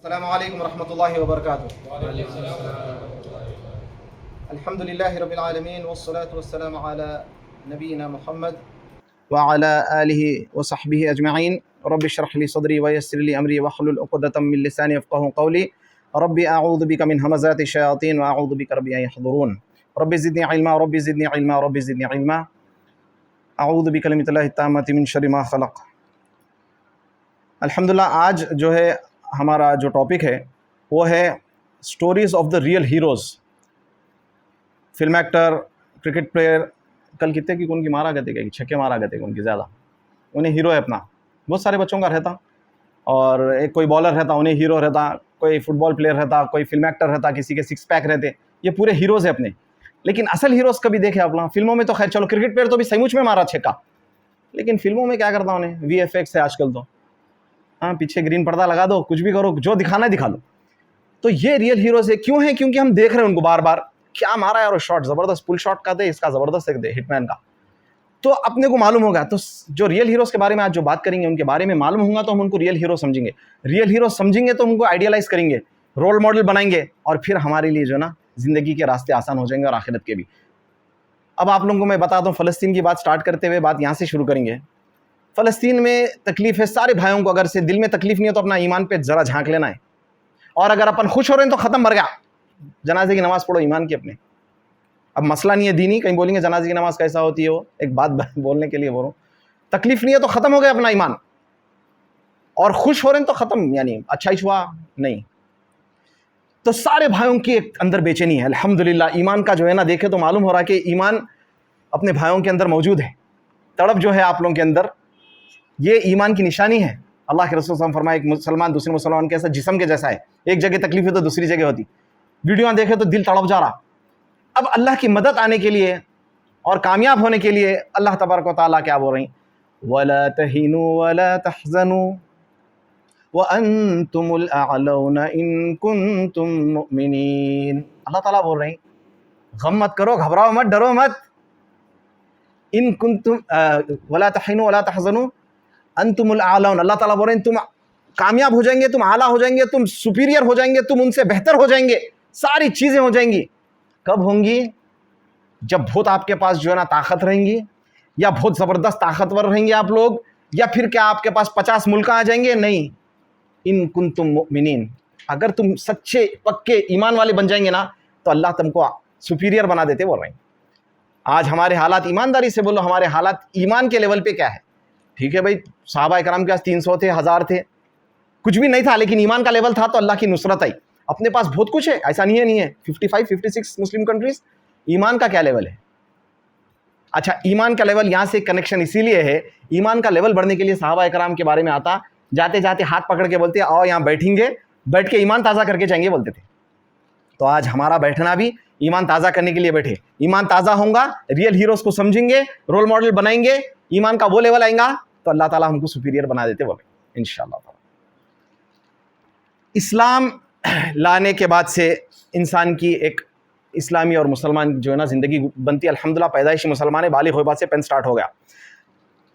अस्सलामु अलैकुम रहमतुल्लाहि व बरकातुहू। अल्हम्दुलिल्लाहि रब्बिल आलमीन वस्सलातु वस्सलामु अला नबीना मुहम्मद व अला आलिहि व सहबिहि अजमईन। रब्बि इश्रह ली सदरी व यस्सिर ली अमरी वहलुल उक़दतम मिन लिसानी यफ़क़हू क़ौली। रब्बि अऊज़ु बिका मिन हमज़ाति शयातीन व अऊज़ु बिका रब्बि अन यहज़ुरून। Rabbi ज़िदनी इल्मा rabbi ज़िदनी इल्मा rabbi ज़िदनी इल्मा। अऊज़ु बिकलिमातिल्लाहि त्ताम्माति मिन शर्रि मा ख़लक़। अल्हम्दुलिल्लाह, आज जो है हमारा जो टॉपिक है वो है stories of the real heroes. Film actor, cricket player, कल कितने की उनकी मारा गए थे, छक्के मारा गए थे उनकी ज़्यादा, उन्हें हीरो है अपना। बहुत सारे बच्चों का रहता, और एक कोई बॉलर रहता उन्हें हीरो रहता, कोई फुटबॉल प्लेयर रहता, कोई फिल्म एक्टर रहता, किसी के सिक्स पैक रहते, ये पूरे हीरोज़ है अपने। लेकिन असल हीरोज़ कभी देखे आप लोग? फिल्मों में तो खैर चलो, क्रिकेट प्लेयर तो भी सचमुच में मारा छक्का, लेकिन फिल्मों में क्या करता उन्हें? VFX है आजकल तो, हाँ, पीछे ग्रीन पर्दा लगा दो, कुछ भी करो, जो दिखाना है दिखा लो। तो ये रियल हीरोज़ है। क्यों है? क्योंकि हम देख रहे हैं उनको बार बार। क्या मारा यार, शॉट ज़बरदस्त, पुल शॉट का दे, इसका ज़बरदस्त एक दे, हिटमैन का, तो अपने को मालूम होगा। तो जो रियल हीरोज़ के बारे में आज जो बात करेंगे, उनके बारे में मालूम होगा तो हम उनको रियल हीरो समझेंगे। रियल हीरो समझेंगे तो उनको आइडियलाइज़ करेंगे, रोल मॉडल बनाएंगे, और फिर हमारे लिए जो ना ज़िंदगी के रास्ते आसान हो जाएंगे और आखिरत के भी। अब आप लोगों को मैं बता दूँ, फ़लस्तीन की बात स्टार्ट करते हुए बात यहाँ से शुरू करेंगे। फ़लस्तीन में तकलीफ़ है सारे भाइयों को। अगर से दिल में तकलीफ़ नहीं है तो अपना ईमान पे ज़रा झांक लेना है, और अगर अपन खुश हो रहे हैं तो ख़त्म, मर गया। जनाजे की नमाज़ पढ़ो ईमान की अपने। अब मसला नहीं है दीनी, कहीं बोलेंगे जनाजे की नमाज़ कैसा होती है, वो एक बात बोलने के लिए बोल रहा हूँ। तकलीफ़ नहीं है तो ख़त्म हो गया अपना ईमान, और खुश हो रहे हैं तो ख़त्म, यानी अच्छा ही हुआ नहीं। तो सारे भाइयों की एक अंदर बेचैनी है। अल्हम्दुलिल्लाह, ईमान का जो है ना, देखे तो मालूम हो रहा है कि ईमान अपने भाइयों के अंदर मौजूद है। तड़प जो है आप लोगों के अंदर, ये ईमान की निशानी है। अल्लाह के रसूल सल्लल्लाहु अलैहि वसल्लम फरमाए, एक मुसलमान दूसरे मुसलमान के ऐसा जिस्म के जैसा है, एक जगह तकलीफ है तो दूसरी जगह होती। वीडियो देखे तो दिल तड़प जा रहा। अब अल्लाह की मदद आने के लिए और कामयाब होने के लिए अल्लाह तबारक व तआला क्या बोल रही हैं? वला तहीनु वला तहज़नु व अंतुमुल अअलौना इन कुंतुम मुमिनीन। अल्लाह ताला बोल रहे हैं, गम मत करो, घबराओ मत, डरो मत। इन कुंतुम वला तहीनु वला तहज़नु अंतुमुल आलौन। अल्लाह ताला बोल रहे हैं, तुम कामयाब हो जाएंगे, तुम आला हो जाएंगे, तुम सुपीरियर हो जाएंगे, तुम उनसे बेहतर हो जाएंगे, सारी चीज़ें हो जाएंगी। कब होंगी? जब बहुत आपके पास जो है ना ताकत रहेंगी, या बहुत ज़बरदस्त ताकतवर रहेंगे आप लोग, या फिर क्या आपके पास 50 मुल्क आ जाएंगे? नहीं। इन कुंतुम मुमिनीन, अगर तुम सच्चे पक्के ईमान वाले बन जाएंगे ना, तो अल्लाह तुमको सुपीरियर बना देते बोल रहे हैं। आज हमारे हालात, ईमानदारी से बोलो, हमारे हालात ईमान के लेवल पे क्या है? ठीक है भाई, सहाबा इकराम के पास 300 थे, 1000 थे, कुछ भी नहीं था, लेकिन ईमान का लेवल था तो अल्लाह की नुसरत आई। अपने पास बहुत कुछ है, ऐसा नहीं है। 55, 56 मुस्लिम कंट्रीज, ईमान का क्या लेवल है? अच्छा, ईमान का लेवल यहाँ से कनेक्शन इसीलिए है, ईमान का लेवल बढ़ने के लिए सहाबा इकराम के बारे में आता, जाते जाते हाथ पकड़ के बोलते, आओ यहाँ बैठेंगे, बैठ के ईमान ताज़ा करके जाएंगे, बोलते थे। तो आज हमारा बैठना भी ईमान ताज़ा करने के लिए बैठे। ईमान ताज़ा होगा, रियल हीरोज़ को समझेंगे, रोल मॉडल बनाएंगे, ईमान का वो लेवल आएगा तो अल्लाह ताला हमको सुपीरियर बना देते बोले इंशाअल्लाह। इस्लाम लाने के बाद से इंसान की एक इस्लामी और मुसलमान जो है ना ज़िंदगी बनती है। अल्हम्दुलिल्लाह, पैदाइशी मुसलमान है, बालिग होने बाद से पेन स्टार्ट हो गया।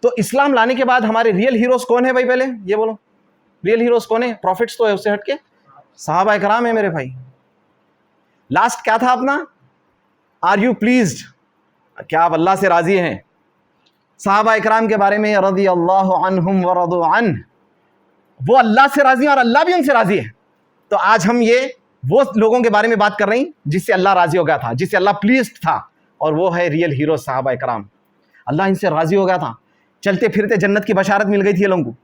तो इस्लाम लाने के बाद हमारे रियल हीरोज़ कौन है भाई? पहले ये बोलो, रियल हीरोज़ कौन है? प्रॉफिट्स तो है, उससे हट के सहाबा इकराम है मेरे भाई। लास्ट क्या था अपना? Are you pleased? क्या आप अल्लाह से राज़ी हैं? सहाबा इकराम के बारे में रज़ी अल्लाहु अन्हुम व रज़ू अन्हु, वो अल्लाह से राज़ी हैं और अल्लाह भी उनसे राज़ी है। तो आज हम ये वो लोगों के बारे में बात कर रहे हैं जिससे अल्लाह राज़ी हो गया था, जिससे अल्लाह प्लीज्ड था, और वो है रियल हीरो सहाबा इकराम। अल्लाह इनसे राज़ी हो गया था, चलते फिरते जन्नत की बशारत मिल गई थी ये लोगों को।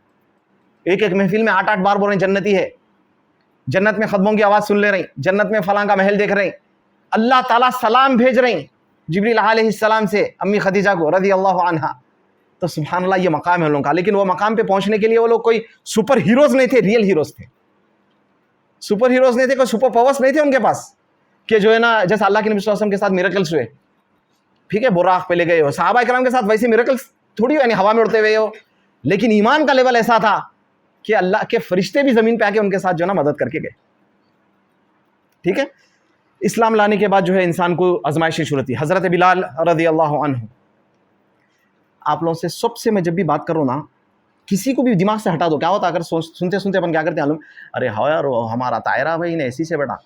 एक एक महफिल में 8-8 बार बोल रहे हैं जन्नती है, जन्नत में खदमों की आवाज़ सुन ले रहे हैं, जन्नत में फलां का महल देख रहे हैं। अल्लाह ताला सलाम भेज रहे हैं जिब्रील अलैहिस्सलाम से अम्मी खदीजा को रज़ी अल्लाहु अन्हा। तो सुभान अल्लाह, ये मकाम है उन लोगों का। लेकिन वो मकाम पे पहुंचने के लिए वो लोग कोई सुपर हीरोज़ नहीं थे, रियल हीरोज़ थे। सुपर हीरोज़ नहीं थे, कोई सुपर पावर्स नहीं थे उनके पास कि जो है ना, जैसे अल्लाह के नबी सल्लल्लाहु अलैहि वसल्लम के साथ मिरेकल्स हुए, ठीक है, बुराक पे ले गए हो। सहाबा इकराम के साथ वैसे मिरेकल्स थोड़ी यानी हवा में उड़ते हुए हो, लेकिन ईमान का लेवल ऐसा था कि अल्लाह के फरिश्ते भी ज़मीन पे आके उनके साथ जो है ना मदद करके गए। ठीक है, इस्लाम लाने के बाद जो है इंसान को आजमाइशें शुरू थी। हज़रत बिलाल रज़ी अल्लाहु अन्हु, आप लोगों से सबसे मैं जब भी बात करूँ ना, किसी को भी दिमाग से हटा दो, क्या होता अगर सुनते सुनते अपन क्या करते हैं मालूम, अरे हाँ यार हमारा तायरा भाई ने ऐसी से बेटा,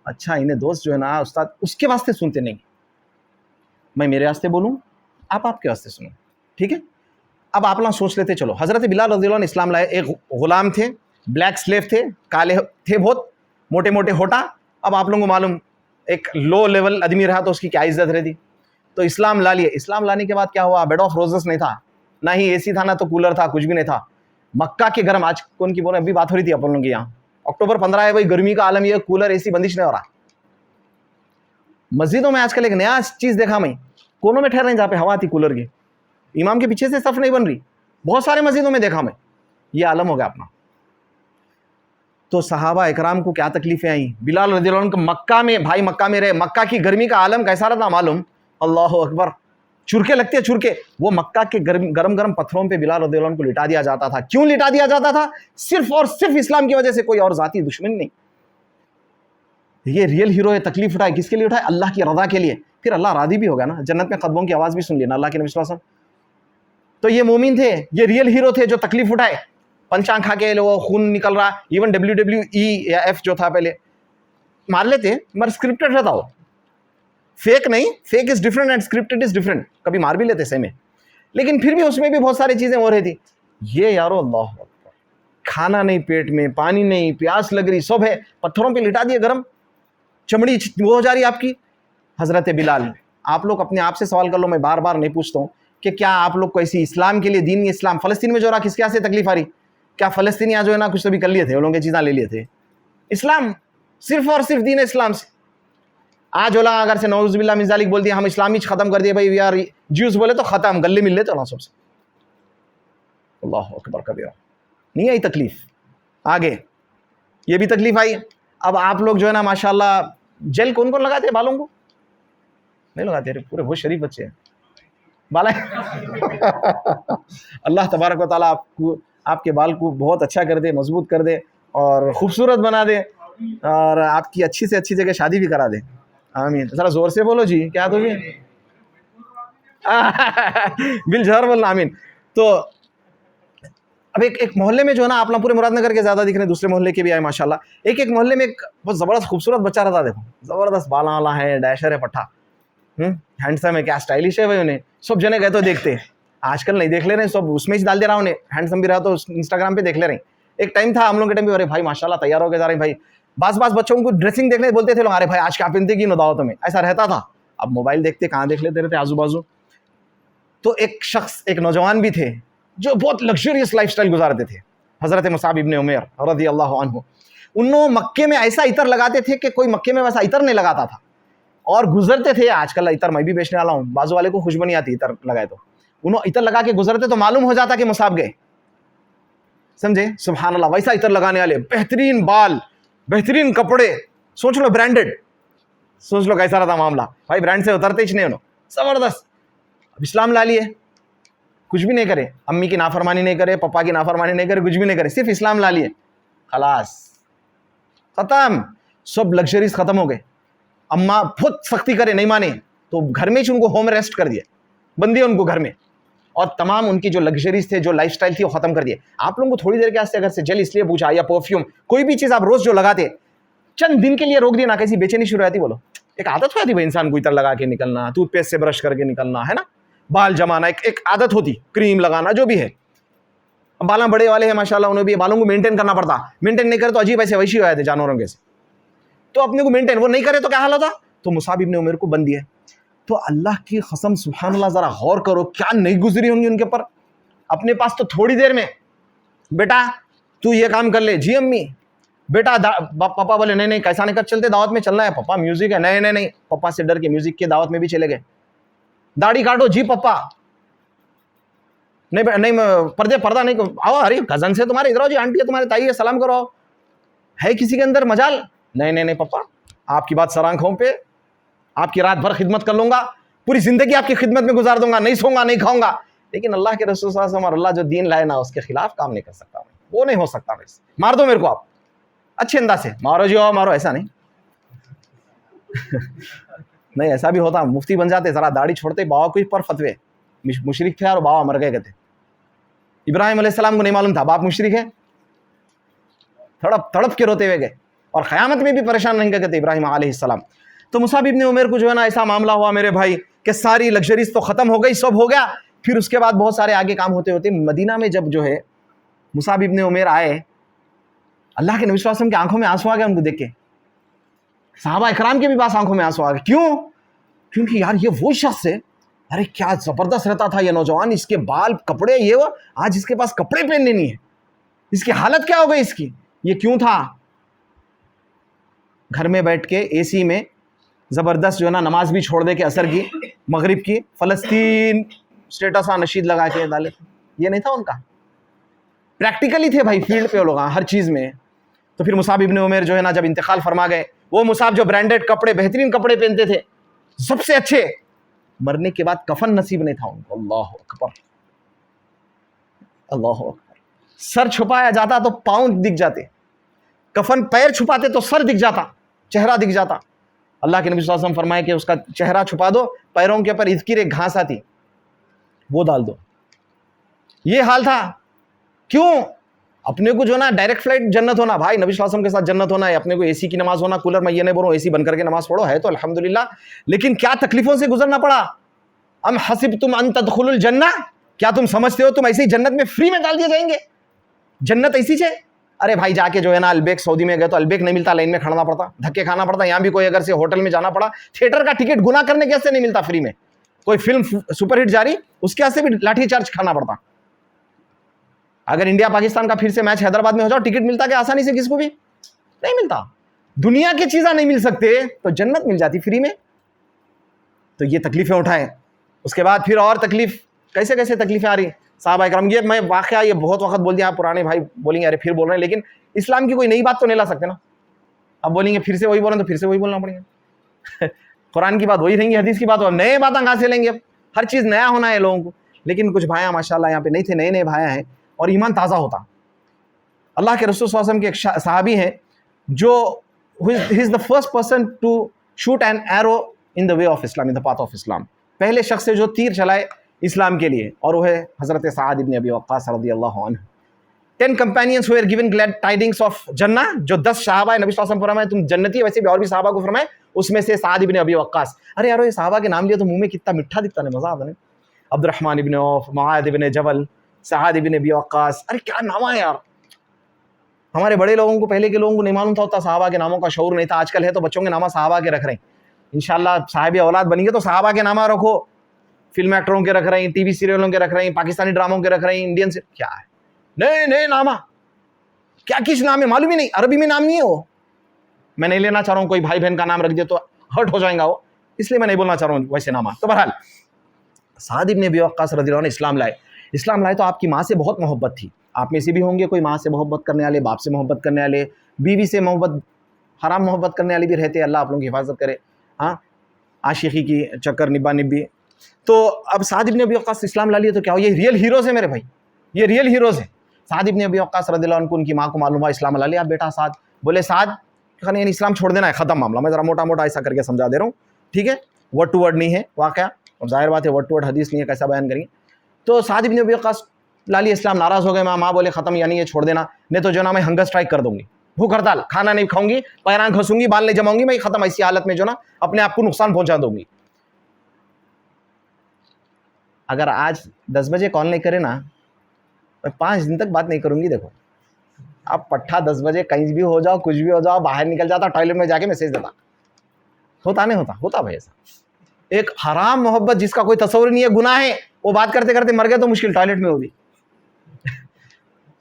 अच्छा इन्हें दोस्त जो है ना उस्ताद, उसके वास्ते सुनते नहीं। मैं मेरे वास्ते बोलूँ, आप आपके वास्ते सुनो, ठीक है। अब आप लोग सोच लेते चलो, हज़रत बिलाल रज़ियल्लाहु अन्हु इस्लाम लाए, एक गुलाम थे, ब्लैक स्लेव थे, काले थे बहुत, मोटे मोटे होठा। अब आप लोगों को मालूम एक लो लेवल आदमी रहा तो उसकी क्या इज्जत रहती। तो इस्लाम ला लिए, इस्लाम लाने के बाद क्या हुआ, बेड ऑफ रोजेस नहीं था, ना ही एसी था, ना तो कूलर था, कुछ भी नहीं था। मक्का के गर्म, आज कौन की बोले, अभी बात हो रही थी अपन लोगों की यहाँ, अक्टूबर 15 है भाई, गर्मी का आलम, ये कूलर एसी बंदिश नहीं हो रहा। मस्जिदों में आजकल एक नया चीज देखा मैं, कोनों में ठहर रहे जहाँ पे हवा थी कूलर की, इमाम के पीछे से सफ नहीं बन रही, बहुत सारे मस्जिदों में देखा मैं, ये आलम हो गया अपना। तो सहाबा इकराम को क्या तकलीफें आई, बिलाल रज़ियल्लाहु अन्हु मक्का में, भाई मक्का में रहे, मक्का की गर्मी का आलम कैसा रहता मालूम, अल्लाह अकबर, चुरके लगते हैं चुरके। वो मक्का के गरम गरम पत्थरों पे बिलाल रज़ियल्लाहु अन्हु को लिटा दिया जाता था। क्यों लिटा दिया जाता था, सिर्फ और सिर्फ इस्लाम की वजह से, कोई और जाती दुश्मनी नहीं। ये रियल हीरो है, तकलीफ उठाए किसके लिए उठाए, अल्लाह की रजा के लिए, फिर अल्लाह राजी भी हो गया ना, जन्नत में कदमों की आवाज़ भी सुन ली ना अल्लाह के नबी सल्लल्लाहु अलैहि वसल्लम। तो ये मोमिन थे, ये रियल हीरो थे जो तकलीफ उठाए, पंचांग खा के वो खून निकल रहा, इवन WWE या F जो था पहले मार लेते, मगर स्क्रिप्टेड रहता वो, फेक नहीं, fake is different and scripted is different, कभी मार भी लेते सेम है, लेकिन फिर भी उसमें भी बहुत सारी चीजें हो रही थी। ये यारो अल्लाह अकबर, खाना नहीं पेट में, पानी नहीं, प्यास लग रही, सब है, पत्थरों पे लिटा दिए गरम, चमड़ी वो हो जा रही आपकी। हजरत बिलाल, आप लोग अपने आप से सवाल कर लो, मैं बार बार नहीं पूछता हूँ कि क्या आप लोग को ऐसी इस्लाम के लिए, दीन इस्लाम, फलस्तीन में जो रहा किसके से तकलीफ आ रही, क्या फलस्तीनी जो है ना कुछ तो भी कर लिए थे, उन लोगों की चीज़ें ले लिए थे, इस्लाम सिर्फ और सिर्फ दीन इस्लाम से। आज ओला अगर से नौजुबिल्लाह मिन ज़ालिक बोल दिया, हम इस्लामी खत्म कर दिए भाई, वी आर ज्यूस बोले तो खत्म, गले मिल लेते ना सबसे, अल्लाह अकबर कबीरा, नहीं आई तकलीफ। आगे ये भी तकलीफ आई। अब आप लोग जो है ना माशाल्लाह, जेल कौन कौन लगाते हैं बालों को, नहीं लगाते, पूरे बहुत शरीफ बच्चे हैं बाला अल्लाह तबारक व तआला आपको, आपके बाल को बहुत अच्छा कर दे, मजबूत कर दे और खूबसूरत बना दे, और आपकी अच्छी से अच्छी जगह शादी भी करा दे, आमीन। जरा जोर से बोलो जी, क्या तो भी बिल जहर बोलना, आमीन। तो अब एक मोहल्ले में जो है ना, आप लोग पूरे मुरादनगर के ज़्यादा दिख रहे हैं, दूसरे मोहल्ले के भी आए माशाल्लाह, एक मोहल्ले में एक बहुत ज़बरदस्त खूबसूरत बच्चा रहता, देखो ज़बरदस्त बाला वाला है, डैशर है, पट्ठा, हैंडसम है, क्या स्टाइलिश है भाई, उन्हें सब जने गए तो देखते, आजकल नहीं देख ले रहे, सब उसमें ही डाल दे रहा उन्हें, हैंडसम भी रहा तो इंस्टाग्राम पे देख ले रहे। एक टाइम था हम लोग के टाइम पे, अरे भाई माशाल्लाह तैयार हो गए जा रहे भाई, बास बच्चों को ड्रेसिंग देखने बोलते थे लोग, अरे भाई आज क्या पहनते की दावत में, ऐसा रहता था। अब मोबाइल देखते, कहाँ देख लेते रहते आजू बाजू। तो एक शख्स, एक नौजवान भी थे जो बहुत लग्जरियस लाइफस्टाइल गुजारते थे, हज़रत मुसाब इब्न उमैर रज़ियल्लाहु अन्हु। उन्होंने मक्के में ऐसा इतर लगाते थे कि कोई मक्के में वैसा इतर नहीं लगाता था, और गुजरते थे, आजकल इतर मैं भी बेचने वाला हूँ, बाजू वाले को खुशबू नहीं आती इतर लगाए तो, उन्होंने इतर लगा के गुजरते तो मालूम हो जाता कि मुसाब गए, समझे, सुभान अल्लाह। वैसा इतर लगाने वाले, बेहतरीन बाल, बेहतरीन कपड़े, सोच लो ब्रांडेड, सोच लो कैसा रहता मामला भाई, ब्रांड से उतरते ही नहीं, जबरदस्त। अब इस्लाम ला लिए, कुछ भी नहीं करे, अम्मी की नाफरमानी नहीं करे, पापा की नाफरमानी नहीं करे, कुछ भी नहीं करे, सिर्फ इस्लाम ला लिए, खलास खत्म, सब लग्जरीज खत्म हो गए। अम्मा बहुत सख्ती करे, नहीं माने तो घर में ही उनको होम अरेस्ट कर दिया, बंदी है उनको घर में, और तमाम उनकी जो लग्जरीज थे, जो लाइफस्टाइल थी, वो खत्म कर दिए। आप लोगों को थोड़ी देर के वास्ते अगर से जेल इसलिए पूछा, या परफ्यूम, कोई भी चीज़ आप रोज जो लगाते, चंद दिन के लिए रोक दिया ना, कैसी बेचैनी शुरू रहती, बोलो, एक आदत हो जाती भाई इंसान को इतर लगा के निकलना, टूथपेस्ट से ब्रश करके निकलना, है ना, बाल जमाना, एक आदत होती, क्रीम लगाना, जो भी है। बाल बड़े वाले हैं माशाल्लाह, उन्हें भी बालों को मेंटेन करना पड़ता, मेंटेन नहीं करे तो अजीब ऐसे वैसी हो जाते जानवरों के से, तो अपने को मेंटेन वो नहीं करे तो क्या हाल होता। तो मुसाब इब्न उमैर को बंद दिया। तो अल्लाह की कसम सुभान अल्लाह, जरा गौर करो क्या नहीं गुजरी होंगी उनके ऊपर। अपने पास तो थोड़ी देर में, बेटा तू ये काम कर ले, जी अम्मी, बेटा पापा बोले नहीं कैसा नहीं कर, चलते दावत में चलना है, पापा म्यूजिक है, नहीं पापा से डर के म्यूजिक के दावत में भी चले गए। दाढ़ी काटो, जी पापा, नहीं पर्दा नहीं, आओ, अरे कजन से तुम्हारे इधर आओ जी, आंटी है तुम्हारे, ताई है, सलाम करो, है किसी के अंदर मजाल, नहीं पापा, आपकी बात सर आंखों पे, आपकी रात भर खिदमत कर लूंगा, पूरी जिंदगी आपकी खिदमत में गुजार दूंगा, नहीं सोऊंगा नहीं खाऊंगा, लेकिन अल्लाह के रसूल सल्लल्लाहु अलैहि वसल्लम और अल्लाह जो दीन लाए ना, उसके खिलाफ काम नहीं कर सकता, वो नहीं हो सकता। वैसे मार दो मेरे को आप, अच्छे अंदाज से मारो जी, मारो, ऐसा नहीं नहीं ऐसा भी होता, मुफ्ती बन जाते, जरा दाढ़ी छोड़ते, बाबा कुछ पर फतवे, मुशरिक थे और बाबा मर गए कहते, इब्राहिम अलैहिस्सलाम को नहीं मालूम था बाप मुशरिक है, तड़प तड़प के रोते हुए गए और क़यामत में भी परेशान नहीं करते इब्राहिम अलैहिस्सलाम। तो मुसाब इब्न उमैर को जो है ना ऐसा मामला हुआ मेरे भाई कि सारी लग्जरीज तो ख़त्म हो गई, सब हो गया। फिर उसके बाद बहुत सारे आगे काम होते होते मदीना में जब जो है मुसाब इब्न उमैर आए, अल्लाह के नबी सल्लल्लाहु अलैहि वसल्लम की आंखों में आंसू आ गए उनको देख के, सहाबा इकराम के भी पास आंखों में आंसू आ गए। क्यों? क्योंकि यार ये वो शख्स है, अरे क्या ज़बरदस्त रहता था ये नौजवान, इसके बाल कपड़े ये वो, आज इसके पास कपड़े पहनने नहीं है, इसकी हालत क्या हो गई इसकी। ये क्यों था? घर में बैठ के एसी में ज़बरदस्त जो है ना नमाज भी छोड़ दे के असर की मगरिब की फ़लस्तीन स्टेटस नशीद लगा के डाले, ये नहीं था उनका। प्रैक्टिकली थे भाई, फील्ड पे वो लोग हर चीज़ में। तो फिर मुसाब इब्न उमैर जो है ना जब इंतकाल फरमा गए, वो मुसाब जो ब्रांडेड कपड़े बेहतरीन कपड़े पहनते थे सबसे अच्छे, मरने के बाद कफन नसीब नहीं था उनको। अल्लाह अकबर, अल्लाह अकबर। सर छुपाया जाता तो पाँव दिख जाते, कफन पैर छुपाते तो सर दिख जाता, चेहरा दिख जाता। अल्लाह के नबी सल्लल्लाहु अलैहि वसल्लम फरमाए कि उसका चेहरा छुपा दो, पैरों के ऊपर इज़किर एक घास आती वो डाल दो। ये हाल था। क्यों? अपने को जो ना डायरेक्ट फ्लाइट जन्नत होना भाई, नबी सल्लल्लाहु अलैहि वसल्लम के साथ जन्नत होना है, अपने को एसी की नमाज होना, कूलर में ये नहीं बोलो एसी बंद करके नमाज पढ़ो, है तो अल्हम्दुलिल्लाह, लेकिन क्या तकलीफों से गुजरना पड़ा। अम हसिबतुम अन तदखुलुल जन्ना, क्या तुम समझते हो तुम ऐसे ही जन्नत में फ्री में डाल दिए जाएंगे? जन्नत ऐसी है? अरे भाई जाके जो है ना अलबेक सऊदी में गए तो अलबेक नहीं मिलता, लाइन में खड़ना पड़ता, धक्के खाना पड़ता। यहाँ भी कोई अगर से होटल में जाना पड़ा, थिएटर का टिकट गुना करने कैसे नहीं मिलता फ्री में, कोई फिल्म सुपरहिट जारी उसके वास्ते भी लाठी चार्ज खाना पड़ता। अगर इंडिया पाकिस्तान का फिर से मैच हैदराबाद में हो जाओ, टिकट मिलता क्या आसानी से? किसको भी नहीं मिलता। दुनिया की चीज़ें नहीं मिल सकते तो जन्नत मिल जाती फ्री में। तो ये तकलीफें उठाएं। उसके बाद फिर और तकलीफ, कैसे कैसे तकलीफें आ रही साहबा इकराम। ये मैं वाक़या ये बहुत वक्त बोल दिया, पुराने भाई बोलेंगे अरे फिर बोल रहे हैं, लेकिन इस्लाम की कोई नई बात तो नहीं ला सकते ना। अब बोलेंगे फिर से वही बोल रहे तो फिर से वही बोलना पड़ेगा। कुरान की बात वही रहेंगी, हदीस की बात, और नए बातें कहाँ से लेंगे? हर चीज़ नया होना है लोगों को। लेकिन कुछ भाइयाँ माशाल्लाह यहाँ पे नहीं थे, नए नए भाइयाँ हैं और ईमान ताज़ा होता। अल्लाह के रसूल सल्लल्लाहु अलैहि वसल्लम के एक सहाबी हैं जो he is the first person to shoot an arrow in the way of Islam, in the path of Islam. पहले शख्स है जो तीर चलाए इस्लाम के लिए, और वो है हज़रत साद इब्न अबी वक्कास रज़ियल्लाहु अन्हु। 10 companions who were given glad tidings of जन्ना, जो 10 सहाबा नबी सल्लल्लाहु अलैहि वसल्लम फरमाए तुम जन्नती, वैसे भी और भी सहाबा को फरमाए, उसमें से साद इब्न अबी वक्कास। अरे यार ये सहाबा के नाम लिए तो मुंह में कितना मिठा दिखता है, मज़ा आता है। अब्दुर्रहमान इब्न औफ, मुआद इब्न जबल, साद इब्न अबी वक्कास, अरे क्या नाम है यार। हमारे बड़े लोगों को, पहले के लोगों को नहीं मालूम था, होता सहाबा के नामों का शऊर नहीं था। आजकल है तो बच्चों के नाम सहाबा के रख रहे हैं। इंशाल्लाह साहिब औलाद बनेंगे तो सहाबा के नाम रखो, फिल्म एक्टरों के रख रहे हैं, टीवी सीरियलों के रख रहे हैं, पाकिस्तानी ड्रामों के रख रहे हैं, इंडियन से क्या है नए नए नामा, क्या किस नाम है मालूम ही नहीं, अरबी में नाम नहीं है वो। मैं नहीं लेना चाह रहा हूँ, कोई भाई बहन का नाम रख दिया तो हर्ट हो जाएगा वो, इसलिए मैं नहीं बोलना चाह रहा हूँ वैसे नामा। तो बहरहाल साद इब्न अबी वक्कास रज़ियल्लाहु अन्हु इस्लाम लाए। इस्लाम लाए तो आपकी माँ से बहुत मोहब्बत थी। आप में से भी होंगे कोई माँ से मोहब्बत करने वाले, बाप से मोहब्बत करने वाले, बीवी से मोहब्बत, हराम मोहब्बत करने वाले भी रहते हैं। अल्लाह आप लोगों की हिफाजत करे। हाँ, आशिकी की चक्कर निब्बा निब्बी। तो अब साद इब्न अबी वक्कास इस्लाम ला लिए तो क्या हो, ये रियल हीरोज़ है मेरे भाई, ये रियल हीरोज़ है। साद इब्न अबी वक्कास रज़ियल्लाहु अन्हु को उनकी माँ को मालूम हुआ, इस्लाम ला लिया। आप बेटा साद, बोले साद यानी इस्लाम छोड़ देना है, ख़त्म मामला। मैं ज़रा मोटा मोटा ऐसा करके समझा दे रहा हूँ, ठीक है, वर्ड टू वर्ड नहीं है वाक़या। अब जाहिर बात है वर्ड टू वर्ड हदीस नहीं है, कैसा बयान करेंगे। तो साद इब्न अबी वक्कास ला लिया इस्लाम, नाराज़ हो गए। माँ बोले ख़त्म, यानी ये छोड़ देना, नहीं तो जो ना मैं हंगर स्ट्राइक कर दूँगी, भूख हड़ताल, खाना नहीं खाऊंगी, पैरां घसूंगी, बाल नहीं जमाऊंगी, मैं ख़त्म। ऐसी हालत में जो ना अपने आप को नुकसान पहुँचा दूंगी। अगर आज 10 बजे कॉल नहीं करे ना, मैं 5 दिन तक बात नहीं करूंगी। देखो आप पट्ठा 10 बजे कहीं भी हो जाओ, कुछ भी हो जाओ, बाहर निकल जाता, टॉयलेट में जाके मैसेज देता, होता नहीं होता, होता भाई ऐसा। एक हराम मोहब्बत जिसका कोई तस्वीर नहीं है, गुनाह है, वो बात करते करते मर गए तो मुश्किल, टॉयलेट में होगी।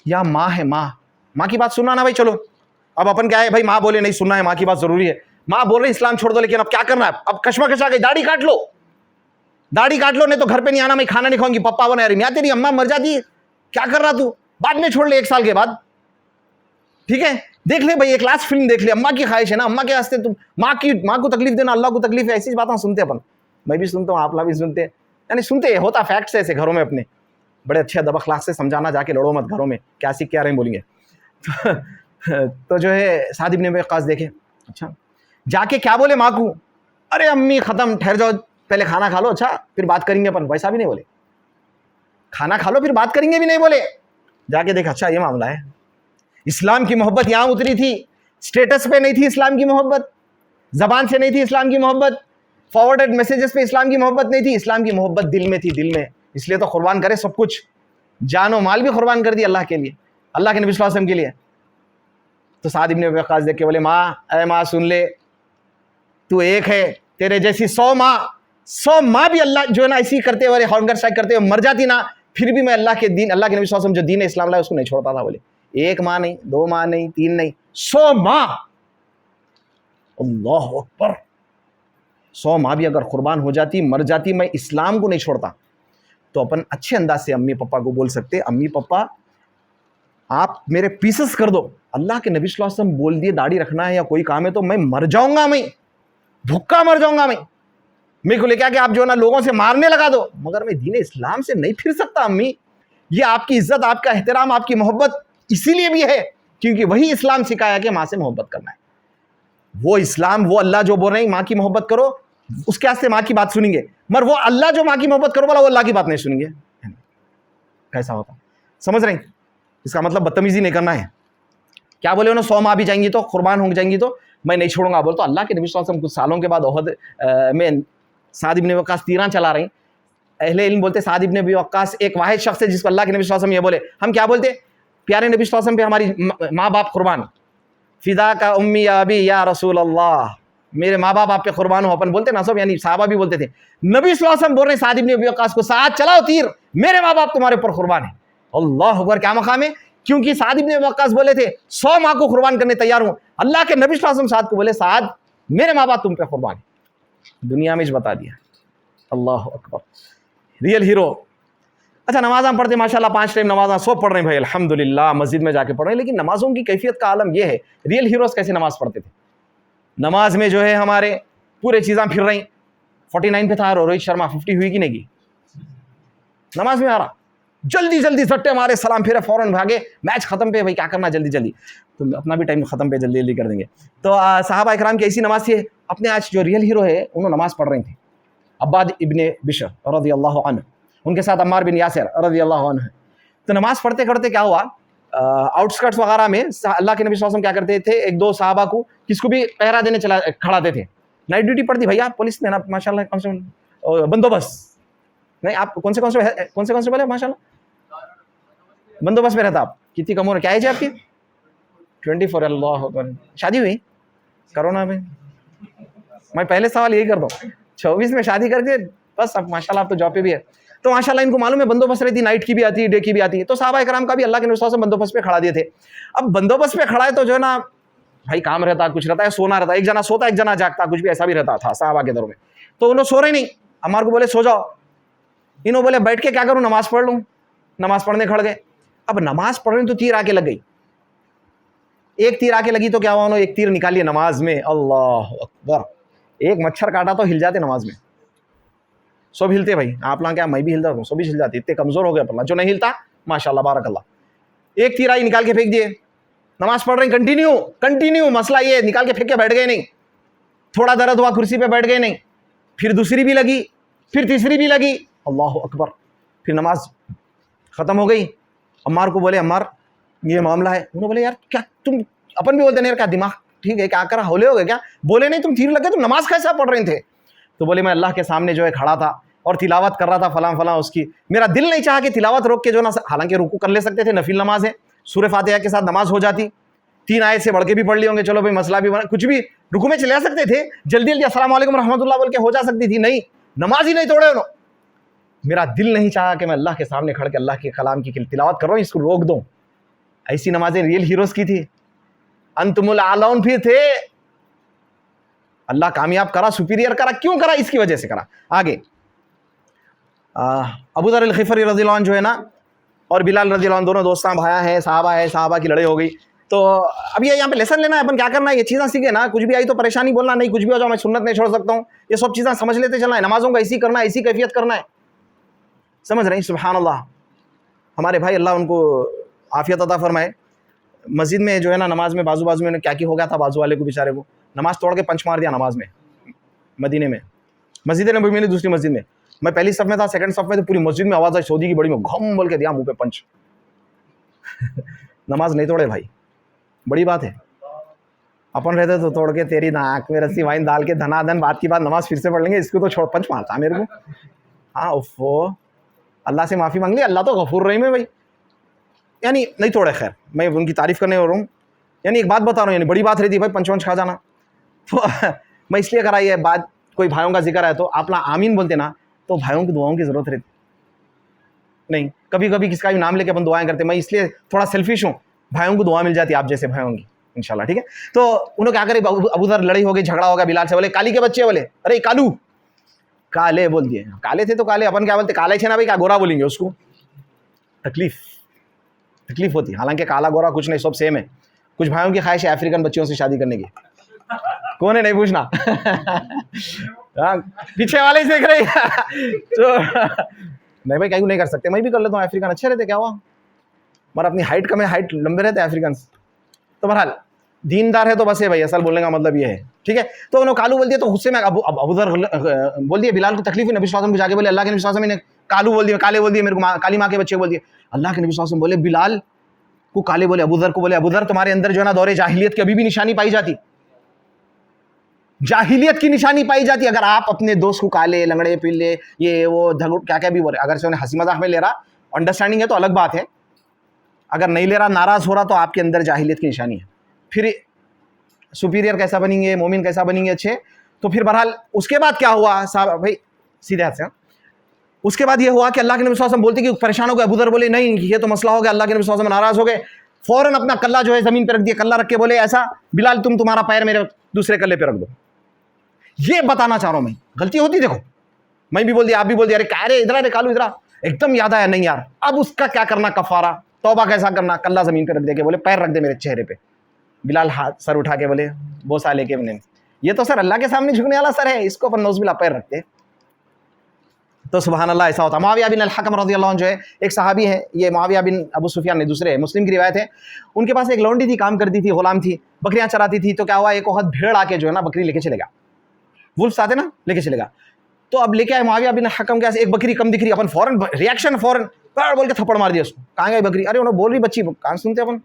या माँ है, माँ की बात सुनना ना भाई। चलो अब अपन क्या है भाई, माँ बोले नहीं सुनना है, माँ की बात जरूरी है। माँ बोल रही इस्लाम छोड़ दो, लेकिन अब क्या करना है? अब कश्मकश आ गई, दाढ़ी काट लो, दाढ़ी काट लो, नहीं तो घर पे नहीं आना, मैं खाना नहीं खाऊंगी, पप्पा बना रही। मैं तेरी अम्मा मर जाती, क्या कर रहा तू? बाद में छोड़ ले, 1 साल के बाद, ठीक है। देख ले भाई, एक लास्ट फिल्म देख ले, अम्मा की ख्वाहिश है ना, अम्मा के वास्ते तुम माँ को तकलीफ देना अल्लाह को तकलीफ है। ऐसी बातें सुनते अपन, मैं भी सुनता हूँ, आप लोग भी सुनते हैं, यानी सुनते होता फैक्ट्स है ऐसे घरों में अपने। बड़े अच्छे अदब अखलाक से समझाना, जाके लड़ो मत घरों में, क्या सीख के आ रहे हैं बोलेंगे। तो जो है साद इब्न अबी वक्कास देखे, अच्छा जाके क्या बोले माँ को, अरे अम्मी ख़त्म, ठहर जाओ, पहले खाना खा लो, अच्छा फिर बात करेंगे अपन, वैसा भी नहीं बोले। खाना खा लो फिर बात करेंगे भी नहीं बोले। जाके देखा अच्छा ये मामला है। इस्लाम की मोहब्बत यहाँ उतरी थी, स्टेटस पे नहीं थी इस्लाम की मोहब्बत, जबान से नहीं थी इस्लाम की मोहब्बत, फॉरवर्डेड मैसेजेस पे इस्लाम की मोहब्बत नहीं थी, इस्लाम की मोहब्बत दिल में थी, दिल में। इसलिए तो कुर्बान करे सब कुछ, जानो माल भी कुर्बान कर दिया अल्लाह के लिए, अल्लाह के नबी सल्लल्लाहु अलैहि वसल्लम के लिए। तो साद इब्ने अबी वक्कास देख के बोले माँ, अरे माँ सुन ले, तू एक है, तेरे जैसी 100 माँ भी अल्लाह जो है ना ऐसी करते हुए हंगर स्ट्राइक करते हुए मर जाती ना, फिर भी मैं अल्लाह के दीन, अल्लाह के नबी सल्लल्लाहु अलैहि वसल्लम जो दीन है इस्लाम लाए उसको नहीं छोड़ता था। बोले एक माँ नहीं, 2 माँ नहीं, 3 नहीं, 100 माँ। अल्लाह अकबर, 100 माँ भी अगर कुर्बान हो जाती, मर जाती, मैं इस्लाम को नहीं छोड़ता। तो अपन अच्छे अंदाज से अम्मी पापा को बोल सकते, अम्मी पापा आप मेरे पीसेस कर दो, अल्लाह के नबी सल्लल्लाहु अलैहि वसल्लम बोल दिए दाढ़ी रखना है या कोई काम है तो मैं मर जाऊंगा, मैं भूखा मर जाऊंगा, मैं मेरे को लेकर आके आप जो ना लोगों से मारने लगा दो, मगर मैं दीन इस्लाम से नहीं फिर सकता अम्मी। ये आपकी इज्जत, आपका एहतराम, आपकी मोहब्बत इसीलिए भी है क्योंकि वही इस्लाम सिखाया कि माँ से मोहब्बत करना है। वो इस्लाम, वो अल्लाह जो बोल रहे हैं माँ की मोहब्बत करो, उसके वास्ते माँ की बात सुनेंगे, मगर वो अल्लाह जो माँ की मोहब्बत करो बोला वो अल्लाह की बात नहीं सुनेंगे। कैसा होता, समझ रहे हैं? इसका मतलब बदतमीजी नहीं करना है। क्या बोले उन्होंने 100 माँ भी जाएंगी तो कुर्बान हो जाएंगी तो मैं नहीं छोड़ूंगा। बोल तो अल्लाह के नबी सल्लल्लाहु अलैहि वसल्लम कुछ सालों के बाद ओहद में साद इब्ने वक्कास तीरान चला रहे हैं। अहले इल्म बोलते साद इब्ने अबी वक्कास एक वाहिद शख्स है जिसको अल्लाह के नबी सल्लल्लाहु अलैहि वसल्लम ये बोले। हम क्या बोलते, प्यारे नबी सल्लल्लाहु अलैहि वसल्लम पे हमारी माँ बाप कुर्बान, फिदा का उम्मी या अबी या रसूल अल्लाह, मेरे माँ बाप आप पे कुर्बान हो। अपन बोलते ना सब, यानी साहबा भी बोलते थे। नबी सल्लल्लाहु अलैहि वसल्लम बोल रहे साद इब्ने अबी वक्कास को, साद चलाओ तीर, मेरे माँ बाप तुम्हारे ऊपर कुर्बान है। अल्लाह अकबर, क्या मकाम है, क्योंकि साद इब्ने अबी वक्कास बोले थे 100 माँ को कुर्बान करने तैयार हूं। अल्लाह के नबी सल्लल्लाहु अलैहि वसल्लम साद को बोले साद मेरे माँ बाप तुम पे कुर्बान है। दुनिया में बता दिया। अल्लाह अकबर, रियल हीरो। अच्छा, नमाज़ हम पढ़ते माशाल्लाह, 5 टाइम नमाज़ सब पढ़ रहे हैं भाई अल्हम्दुलिल्लाह, मस्जिद में जाके पढ़ रहे हैं, लेकिन नमाज़ों की कैफियत का आलम यह है, रियल हीरोज़ कैसे नमाज़ पढ़ते थे। नमाज में जो है हमारे पूरे चीज़ां फिर रही। 49 पे था रोहित शर्मा, 50 हुई कि नहीं की, नमाज में आ रहा, जल्दी जल्दी सट्टे मारे, सलाम फिरे, फौरन भागे, मैच खत्म पे, भाई क्या करना जल्दी जल्दी, तो अपना भी टाइम खत्म पे जल्दी जल्दी कर देंगे। तो साहबा इकराम की ऐसी नमाज थी। अपने आज जो रियल हीरो है उन्होंने नमाज पढ़ रही थी, अब्बाद इब्ने बिशर रज़ियल्लाहु अन्हु, उनके साथ अम्मार बिन यासिर रज़ियल्लाहु अन्हु। तो नमाज पढ़ते करते क्या हुआ, आउटस्कर्ट्स वगैरह में अल्लाह के नबी सल्लल्लाहु अलैहि वसल्लम क्या करते थे, 1-2 साहबा को किसको भी पहरा देने खड़ाते थे। नाइट ड्यूटी पड़ती भैया पुलिस में ना, माशाल्लाह, कौन से बंदोबस्त नहीं, आप कौन से बोले, माशाल्लाह बंदोबस्त में रहता। आप कितनी कम उम्र, क्या एज है आपकी? 24। अल्लाह, शादी हुई कोरोना में? मैं पहले सवाल यही कर दूँ, 24 में शादी करके बस, अब माशाल्लाह आप तो जॉब पे भी है, तो माशाल्लाह इनको मालूम है बंदोबस्त रहती, नाइट की भी आती है, डे की भी आती है। तो साहबा इकराम का भी अल्लाह के नबी सल्लल्लाहु अलैहि वसल्लम बंदोबस्त पे खड़ा दिए थे। अब बंदोबस्त पे खड़ा है तो जो है ना भाई काम रहता, कुछ रहता है, सोना रहता, एक जना सोता एक जना जागता, कुछ भी ऐसा भी रहता था साहबा के दौर में। तो उन लोग सो रहे नहीं, अम्मार को बोले सो जाओ, इन्होंने बोले बैठ के क्या करूँ, नमाज पढ़ लूँ। नमाज पढ़ने खड़ गए। अब नमाज पढ़ रहे तो तीर आके लग गई, एक तीर आके लगी तो क्या हुआ, उन्होंने एक तीर निकाली नमाज में। अल्लाह अकबर, एक मच्छर काटा तो हिल जाते नमाज में, सब हिलते भाई, आप लोग क्या, मैं भी हिलता हूँ, सब भी हिल जाते, इतने कमजोर हो गए अपना, जो नहीं हिलता माशाल्लाह बारकल्लाह। एक तीर आई निकाल के फेंक दिए, नमाज पढ़ रहे कंटिन्यू, मसला ये निकाल के फेंक के बैठ गए नहीं, थोड़ा दर्द हुआ कुर्सी पे बैठ गए नहीं, फिर दूसरी भी लगी, फिर तीसरी भी लगी, अल्लाह अकबर, फिर नमाज खत्म हो गई। अम्मार को बोले अम्मार ये मामला है। उन्होंने बोले यार क्या तुम, अपन भी बोलते नहीं क्या दिमाग ठीक है, क्या करा, होले हो गए क्या? बोले नहीं, तुम तीर लगे, तुम नमाज कैसा पढ़ रहे थे? तो बोले मैं अल्लाह के सामने जो है खड़ा था और तिलावत कर रहा था फलां फलां उसकी, मेरा दिल नहीं चाहा कि तिलावत रोक के जो ना, हालांकि रुकू कर ले सकते थे, नफिल नमाज है, सूरह फातिहा के साथ नमाज हो जाती, 3 आयत से बढ़ के भी पढ़ लिए होंगे, चलो भाई मसला भी बना, कुछ भी रुकू में चले सकते थे, जल्दी जल्दी अस्सलाम वालेकुम रहमतुल्लाह बोल के हो जा सकती थी, नहीं, नमाज ही नहीं तोड़े उन्होंने। मेरा दिल नहीं चाहा कि मैं अल्लाह के सामने खड़ के अल्लाह के कलाम की तिलावत कर रहा हूँ, इसको रोक दूँ। ऐसी नमाजें रियल हीरोज की थी, अंतुमुल आलौन भी थे। अल्लाह कामयाब करा, सुपीरियर करा, क्यों करा? इसकी वजह से करा। आगे अबू ज़र अल-ग़िफ़ारी रज़ियल्लाहु अन्हु जो है ना, और बिलाल रज़ियल्लाहु अन्हु, दोनों दोस्तां भाया है, साहबा की लड़ाई हो गई। तो अब ये यहाँ पे लेसन लेना है, अपन क्या करना है, ये चीज़ें सीखे ना, कुछ भी आई तो परेशानी बोलना नहीं, कुछ भी हो जाओ मैं सुन्नत नहीं छोड़ सकता हूँ, ये सब चीज़ें समझ लेते चलना है। नमाजों को ऐसी करना है, ऐसी कैफियत करना है, समझ रहे हैं? सुभान अल्लाह, हमारे भाई अल्लाह उनको आफियत अता फरमाए, मस्जिद में जो है ना नमाज में बाजू में क्या हो गया था, बाजू वाले को बेचारे को नमाज तोड़ के पंच मार दिया नमाज में, मदीने में, मस्जिद नबवी में, दूसरी मस्जिद में। मैं पहली सफ में था, सेकंड सफ में, तो पूरी मस्जिद में आवाज़ आई सऊदी की बड़ी में, घम बोल के दिया मुंह पे पंच। नमाज नहीं तोड़े भाई, बड़ी बात है। अपन रहते तो तोड़ के तेरी नाक में रस्सी वाइन डाल के धनाधन, बात की बात नमाज फिर से पढ़ लेंगे, इसको तो छोड़, पंच मारता मेरे को। हाँ उफ़ो, अल्लाह से माफ़ी मांग ली, अल्लाह तो गफूर रहीम है भाई। यानी नहीं तोड़े, खैर मैं उनकी तारीफ़ करने हो रहा हूँ। यानी एक बात बता रहा हूँ, यानी बड़ी बात रहती है भाई पंच वंच खा जाना। तो मैं इसलिए कराई है बात, कोई भाइयों का जिक्र है तो आप ना आमीन बोलते ना, तो भाइयों की दुआओं की ज़रूरत रहती नहीं। कभी कभी किसका भी नाम लेके अपन दुआएं करते, मैं इसलिए थोड़ा सेल्फिश हूँ, भाइयों को दुआ मिल जाती है आप जैसे भाइयों की इंशाल्लाह, ठीक है। तो उन्होंने क्या करे, अबू ज़र लड़ाई हो गई, झगड़ा हो गया बिलाल से, बोले काली के बच्चे, बोले अरे कालू, काले बोल दिए, काले थे तो काले, अपन क्या बोलते, काले थे ना भाई, क्या गोरा बोलेंगे उसको, तकलीफ होती। हालांकि काला गोरा कुछ नहीं, सब सेम है। कुछ भाइयों की ख्वाहिश है अफ्रीकन बच्चियों से शादी करने की, कौन है नहीं पूछना। हाँ, पीछे वाले ही देख रहे हैं। तो नहीं भाई, क्यों नहीं कर सकते, मैं भी कर लेता हूँ, अफ्रीकन अच्छे रहते, क्या हुआ, मगर अपनी हाइट कम है, हाइट लंबे रहते हैं अफ्रीकन। तो बहरहाल दीनदार है तो बस है भाई, असल बोलने का मतलब ये है, ठीक है। तो उन्होंने कालू बोल दिया, तो गुस्से में अबू ज़र बोल दिया, बिलाल को तकलीफ हुई, नबी सल्लल्लाहु अलैहि वसल्लम को जाके बोले, अल्लाह के नबी सल्लल्लाहु अलैहि वसल्लम ने कालू बोल दिया, काले बोल दिए, मेरे को काली माँ के बच्चे बोल दिए। अल्लाह के नबी सल्लल्लाहु अलैहि वसल्लम बोले, बिलाल को काले बोले, अबू ज़र को बोले, अबू ज़र तुम्हारे अंदर जो है ना दौरे जाहिलियत की अभी भी निशानी पाई जाती, जाहिलियत की निशानी पाई जाती। अगर आप अपने दोस्त को काले, लंगड़े, पीले, ये वो धगुट क्या क्या भी बोले, अगर से उन्हें हंसी मजाक में ले रहा, अंडरस्टैंडिंग है तो अलग बात है, अगर नहीं ले रहा, नाराज हो रहा, तो आपके अंदर जाहिलियत की निशानी है। फिर सुपीरियर कैसा बनेंगे, मोमिन कैसा बनेंगे अच्छे। तो फिर बहरहाल उसके बाद क्या हुआ साहब भाई, सीधे हाथ से, उसके बाद ये हुआ कि अल्लाह के नबी सल्लल्लाहु अलैहि वसल्लम बोलते कि परेशान हो गए, अबू ज़र बोले नहीं ये तो मसला हो गया, अल्लाह के नबी सल्लल्लाहु अलैहि वसल्लम नाराज हो गए, फौरन अपना कल्ला जो है जमीन पर रख दिया, कल्ला रख के बोले ऐसा, बिलाल तुम तुम्हारा पैर मेरे दूसरे कल्ले पे रख दो। ये बताना चाह रहा हूं मैं, गलती होती देखो, मैं भी बोल दिया, आप भी बोल दिया, अरे क्या रे इधर, अरे कालू इधर, एकदम याद आया, नहीं यार अब उसका क्या करना, कफारा तौबा कैसा करना, कल्ला जमीन पर रख दे के बोले पैर रख दे मेरे चेहरे पे। बिलाल हाथ सर उठा के बोले, बोसा लेके मैंने, ये तो सर अल्लाह के सामने झुकने वाला सर है, इसको अपन नौज़ बिल्ला पैर रखते। तो सुभान अल्लाह ऐसा होता। मुआविया बिन अल-हकम रज़ियल्लाहु अन्हु जो है एक सहाबी है, ये मुआविया बिन अबू सुफियान ने, दूसरे मुस्लिम की रिवायत है, उनके पास एक लौंडी थी, काम करती थी, गुलाम थी, बकरियां चराती थी। तो क्या हुआ, एक वक्त भेड़ आके जो है ना बकरी लेके चलेगा, वुल्फ्स आते ना लेके चलेगा। तो अब लेके आए मुआविया बिन हकम के, एक बकरी कम दिख रही, अपन फौरन रिएक्शन, फौरन बोल के थप्पड़ मार दिया उसको। कहाँ गई बकरी, अरे उन्होंने बोल रही बच्ची, कान सुनते अपन,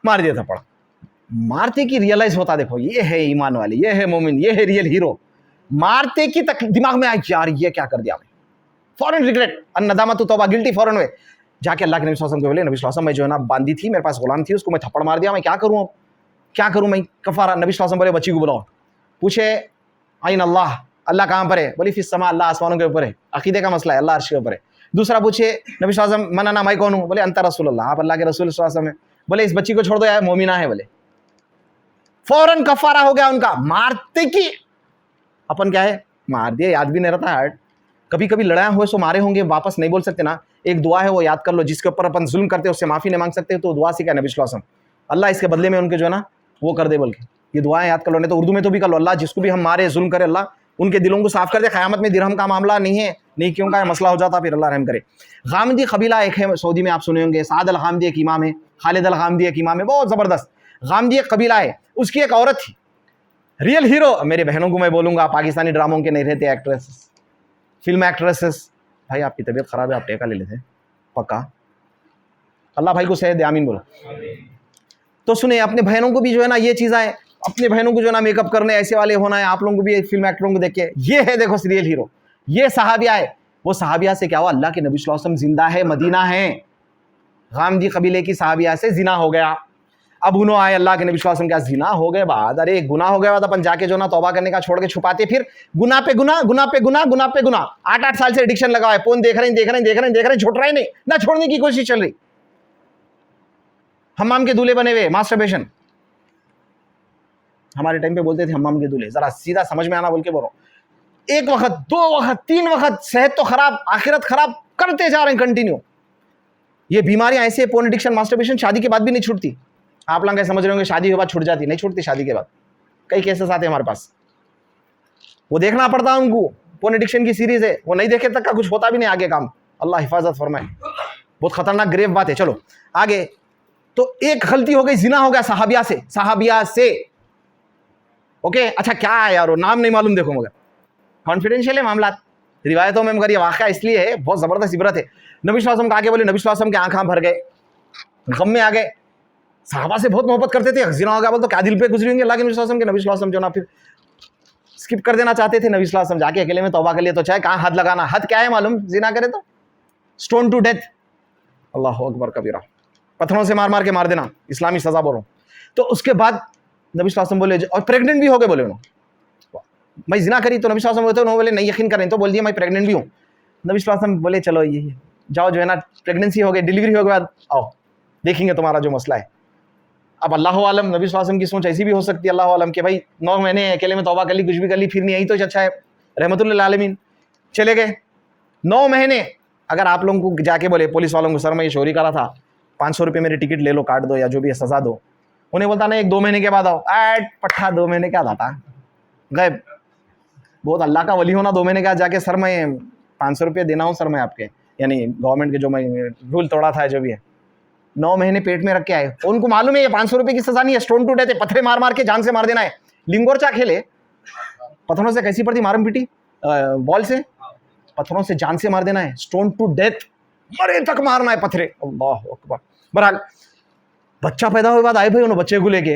मार दिया थप्पड़। मारते की रियलाइज होता, देखो ये है ईमान वाले, ये है मोमिन, ये है रियल हीरो। मारते की दिमाग में आई यार ये क्या कर दिया, फौरन रिग्रेट, नदामत तौबा, गिल्टी, फौरन हुए जाके अल्लाह के नबी सल्लल्लाहु अलैहि वसल्लम को बोले, नबी सल्लल्लाहु अलैहि वसल्लम मैं जो है ना बांधी थी, मेरे पास गुलाम थी, उसको मैं थप्पड़ मार दिया, मैं क्या करूँ, क्या करूँ मैं, कफारा। नबी सल्लल्लाहु अलैहि वसल्लम बोले बच्ची को बुलाओ, पूछे आइन अल्लाह, अल्लाह कहाँ पर है, बोली फिस समा, अल्लाह आसमानों के ऊपर है, अकीदे का मसला है, अल्लाह अर्श के ऊपर है। दूसरा पूछे नबी सल्लल्लाहु अलैहि वसल्लम, मना ना मैं कौन हूँ, बोले अंता रसूलुल्लाह, आप अल्लाह के रसूल सल्लल्लाहु अलैहि वसल्लम है। बोले इस बच्ची को छोड़ दो यार, मोमिना है, बोले फौरन कफारा हो गया उनका। मारते की अपन क्या है, मार दिया, याद भी नहीं रहता हार्ट। कभी कभी लड़ाई हुए सो मारे होंगे, वापस नहीं बोल सकते ना, एक दुआ है वो याद कर लो, जिसके ऊपर अपन जुल्म करते हैं उससे माफ़ी नहीं मांग सकते, तो दुआ सीखा नबी सल्लल्लाहु अलैहि वसल्लम, अल्लाह इसके बदले में उनके जो है ना वो कर दे बोल के, ये दुआएं याद कर लो। नहीं तो उर्दू में तो भी कर लो, अल्लाह जिसको भी हम मारे, जुल्म करे, अल्लाह उनके दिलों को साफ कर दे, क़यामत में दिरहम का मामला नहीं है, नहीं क्यों का मसला हो जाता, फिर अल्लाह रहम करे। गामदी कबीला एक है सऊदी में, आप सुने होंगे, साद अल गामदी एक इमाम है, खालिद अल गामदी एक इमाम है, बहुत ज़बरदस्त गामदी एक कबीला है। उसकी एक औरत थी, रियल हीरो, मेरे बहनों को मैं बोलूँगा, पाकिस्तानी ड्रामों के नहीं रहते एक्ट्रेस, फिल्म एक्ट्रेसेस, भाई आपकी तबीयत ख़राब है, आप टेका ले लेते पक्का, अल्लाह भाई को सह दे, आमीन बोलो। तो सुने, अपने बहनों को भी जो है ना ये चीज़ आए, अपने बहनों को जो है ना मेकअप करने ऐसे वाले होना है, आप लोगों को भी फिल्म एक्टरों को देख के, ये है देखो रियल हीरो, ये सहाबिया है। वो सहाबिया से क्या हुआ, अल्लाह के नबी सल्लल्लाहु अलैहि वसल्लम जिंदा है, मदीना है, गामदी कबीले की सहाबिया से जिना हो गया। अब उन्होंने आए अल्लाह के नबी सल्लल्लाहु अलैहि वसल्लम, क्या जिना हो गए बाद, अरे एक गुनाह हो गया बाद अपन जाके जो ना तौबा करने का छोड़ के छुपाते, फिर गुनाह पे गुनाह, गुनाह पे गुनाह, गुनाह पे गुनाह, 8-8 साल से एडिक्शन लगा है, फोन देख रहे हैं, छोड़ रहे नहीं ना, छोड़ने की कोशिश चल रही, हम्माम के दूल्हे बने हुए, मास्टरबेशन, हमारे टाइम पे बोलते थे हम्माम के दूल्हे, जरा सीधा समझ में आना बोल के बोलो, एक वक्त, 2 वक्त, 3 वक्त, सेहत तो खराब, आखिरत खराब, करते जा रहे हैं कंटिन्यू। ये बीमारियां ऐसे, पोर्न एडिक्शन, मास्टरबेशन शादी के बाद भी नहीं छूटती। आप लोग समझ रहे होंगे शादी के बाद छूट जाती, नहीं छूटती शादी के बाद, कई केसेस आते हैं हमारे पास, वो देखना पड़ता है उनको, पोर्न एडिक्शन की सीरीज है, वो नहीं देखे तक का कुछ होता भी नहीं आगे काम, अल्लाह हिफाजत फरमाए, बहुत खतरनाक ग्रेव बात है। चलो आगे, तो एक गलती हो गई, जिना हो गया सहाबिया से, ओके। अच्छा क्या है यार वो नाम नहीं मालूम, देखो मगर कॉन्फिडेंशियल है मामला, रिवायतों में, मगर ये वाक़या इसलिए है, बहुत ज़बरदस्त इबरत है। नबी सल्लल्लाहु अलैहि वसल्लम आगे बोले, नबी सल्लल्लाहु अलैहि वसल्लम के आँखें भर गए, गम में आ गए। सहाबा से बहुत मोहब्बत करते थे, ज़िना हो गया बोल तो क्या दिल पे गुजरी होंगी अल्लाह के नबी सल्लल्लाहु अलैहि वसल्लम के। नबी सल्लल्लाहु अलैहि वसल्लम जो ना फिर स्किप कर देना चाहते थे। नबी सल्लल्लाहु अलैहि वसल्लम जाके अकेले में तौबा कर लिए, तो चाहे कहाँ हद लगाना, हद क्या है मालूम, ज़िना करे तो स्टोन टू डेथ, अल्लाह अकबर कबीरा, पत्थरों से मार मार के मार देना, इस्लामी सज़ा बोलो। तो उसके बाद नबी सल्लल्लाहु अलैहि वसल्लम बोले, और प्रेग्नेंट भी हो गए, बोले उन्होंने मैं जिना करी, तो नबी सल्लल्लाहु अलैहि वसल्लम बोले नहीं यकीन करें, तो बोल दिया मैं प्रेग्नेंट भी हूँ। नबी सल्लल्लाहु अलैहि वसल्लम बोले चलो ये जाओ, जो है ना प्रेगनेंसी हो गई, डिलीवरी हो गई, बाद आओ देखेंगे तुम्हारा जो मसला है। अब अल्लाह आलम, नबी सल्लल्लाहु अलैहि वसल्लम की सोच ऐसी भी हो सकती है, अल्लाह आलम, कि भाई 9 महीने अकेले में तौबा कर ली, कुछ भी कर ली, फिर नहीं आई तो अच्छा है, रहमतुल लिल आलमीन। चले गए 9 महीने। अगर आप लोगों को जाके बोले पुलिस वालों को, सर मैं ये चोरी करा था, 500 रुपये मेरी टिकट ले लो, काट दो, या जो भी है सजा दो, उन्हें बोलता नहीं 1-2 महीने के बाद आओ, पट्ठा 2 महीने क्या था गए। बहुत अल्लाह का वली होना, 2 महीने के बाद जाके सर मैं 500 रुपये देना हूँ सर मैं आपके, यानी गवर्नमेंट के जो मैं रूल तोड़ा था, जो भी है। 9 महीने पेट में रख के आए, उनको मालूम है ये 500 रुपये की सजा नहीं है, स्टोन टू डेथ है, पत्थरे मार मार के जान से मार देना है। लिंगोरचा खेले, पत्थरों से कैसी पड़ती मारम पीटी, बॉल से, पत्थरों से जान से मार देना है, स्टोन टू डेथ, मरे तक मारना है पत्थरे, अल्लाह अकबर। बहरहाल बच्चा पैदा हुए बाद आए भाई, उन्होंने बच्चे को लेके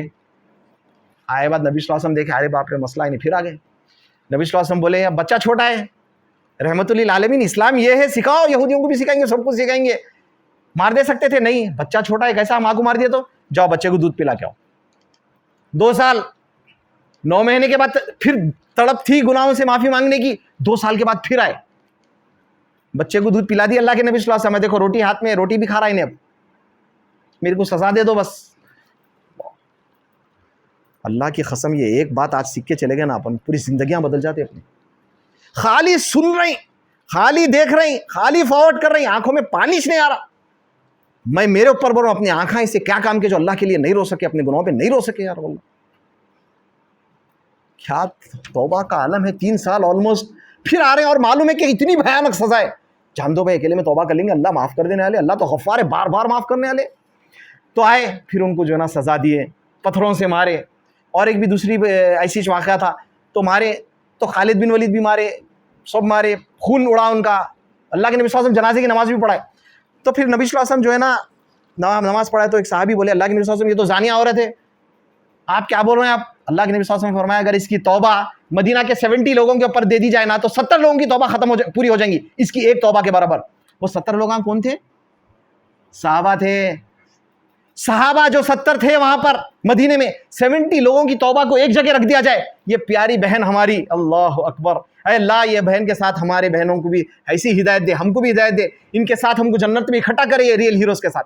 आए, बाद नबी सल्लल्लाहु अलैहि वसल्लम देखे, अरे बाप रे मसला ही नहीं, फिर आ गए। नबी सल्लल्लाहु अलैहि वसल्लम बोले अब बच्चा छोटा है, रहमतुल लिल आलमीन, इस्लाम ये है, सिखाओ, यहूदियों को भी सिखाएंगे, सब कुछ सिखाएंगे। मार दे सकते थे, नहीं, बच्चा छोटा है, कैसा माँ को मार दिया, तो जाओ बच्चे को दूध पिला के आओ। 2 साल, 9 महीने के बाद फिर तड़प थी गुनाहों से माफी मांगने की, 2 साल के बाद फिर आए, बच्चे को दूध पिला दिया अल्लाह के नबी सल्लल्लाहु अलैहि वसल्लम। देखो रोटी हाथ में, रोटी भी खा रहा है इन्हें, अब मेरे को सजा दे दो बस। अल्लाह की कसम, ये एक बात आज सीख के चले गए ना अपन, पूरी जिंदगियां बदल जाती अपनी। खाली सुन रही, खाली देख रही, खाली फॉरवर्ड कर रही, आंखों में पानी नहीं आ रहा। मैं मेरे ऊपर बोल रहा हूं, अपनी आंखें इससे क्या काम के जो अल्लाह के लिए नहीं रो सके, अपने गुनाहों पे नहीं रो सके यार। बोला क्या तौबा का आलम है, 3 साल ऑलमोस्ट, फिर आ रहे हैं और मालूम है कि इतनी भयानक सजा है। जान दो भाई, अकेले में तौबा कर लेंगे, अल्लाह माफ कर देने वाले, अल्लाह तो गफ्फार है, बार बार माफ करने वाले। तो आए, फिर उनको जो है ना सजा दिए, पत्थरों से मारे। और एक भी दूसरी ऐसी वाक़या था, तो मारे, तो खालिद बिन वलीद भी मारे, सब मारे, खून उड़ा उनका। अल्लाह के नबी सल्लल्लाहु अलैहि वसल्लम जनाजे की नमाज भी पढ़ाए। तो फिर नबी सल्लल्लाहु अलैहि वसल्लम जो है ना नमाज पढ़ाए, तो एक साहबी बोले अल्लाह के नबी सल्लल्लाहु अलैहि वसल्लम ये तो जानिया औरत है, आप क्या बोल रहे हैं आप। अल्लाह के नबी सल्लल्लाहु अलैहि वसल्लम ने फरमाया अगर इसकी तौबा मदीना के 70 लोगों के ऊपर दे दी जाए ना, तो 70 लोगों की तौबा खत्म पूरी हो जाएंगी, इसकी एक तौबा के बराबर। वो 70 लोग कौन थे? सहाबा थे। सहाबा जो 70 थे वहां पर मदीने में, 70 लोगों की तौबा को एक जगह रख दिया जाए। ये प्यारी बहन हमारी, अल्लाह अकबर, अल्लाह ये बहन के साथ हमारे बहनों को भी ऐसी हिदायत दे, हमको भी हिदायत दे, इनके साथ हमको जन्नत में इकट्ठा करे, ये रियल हीरोज के साथ।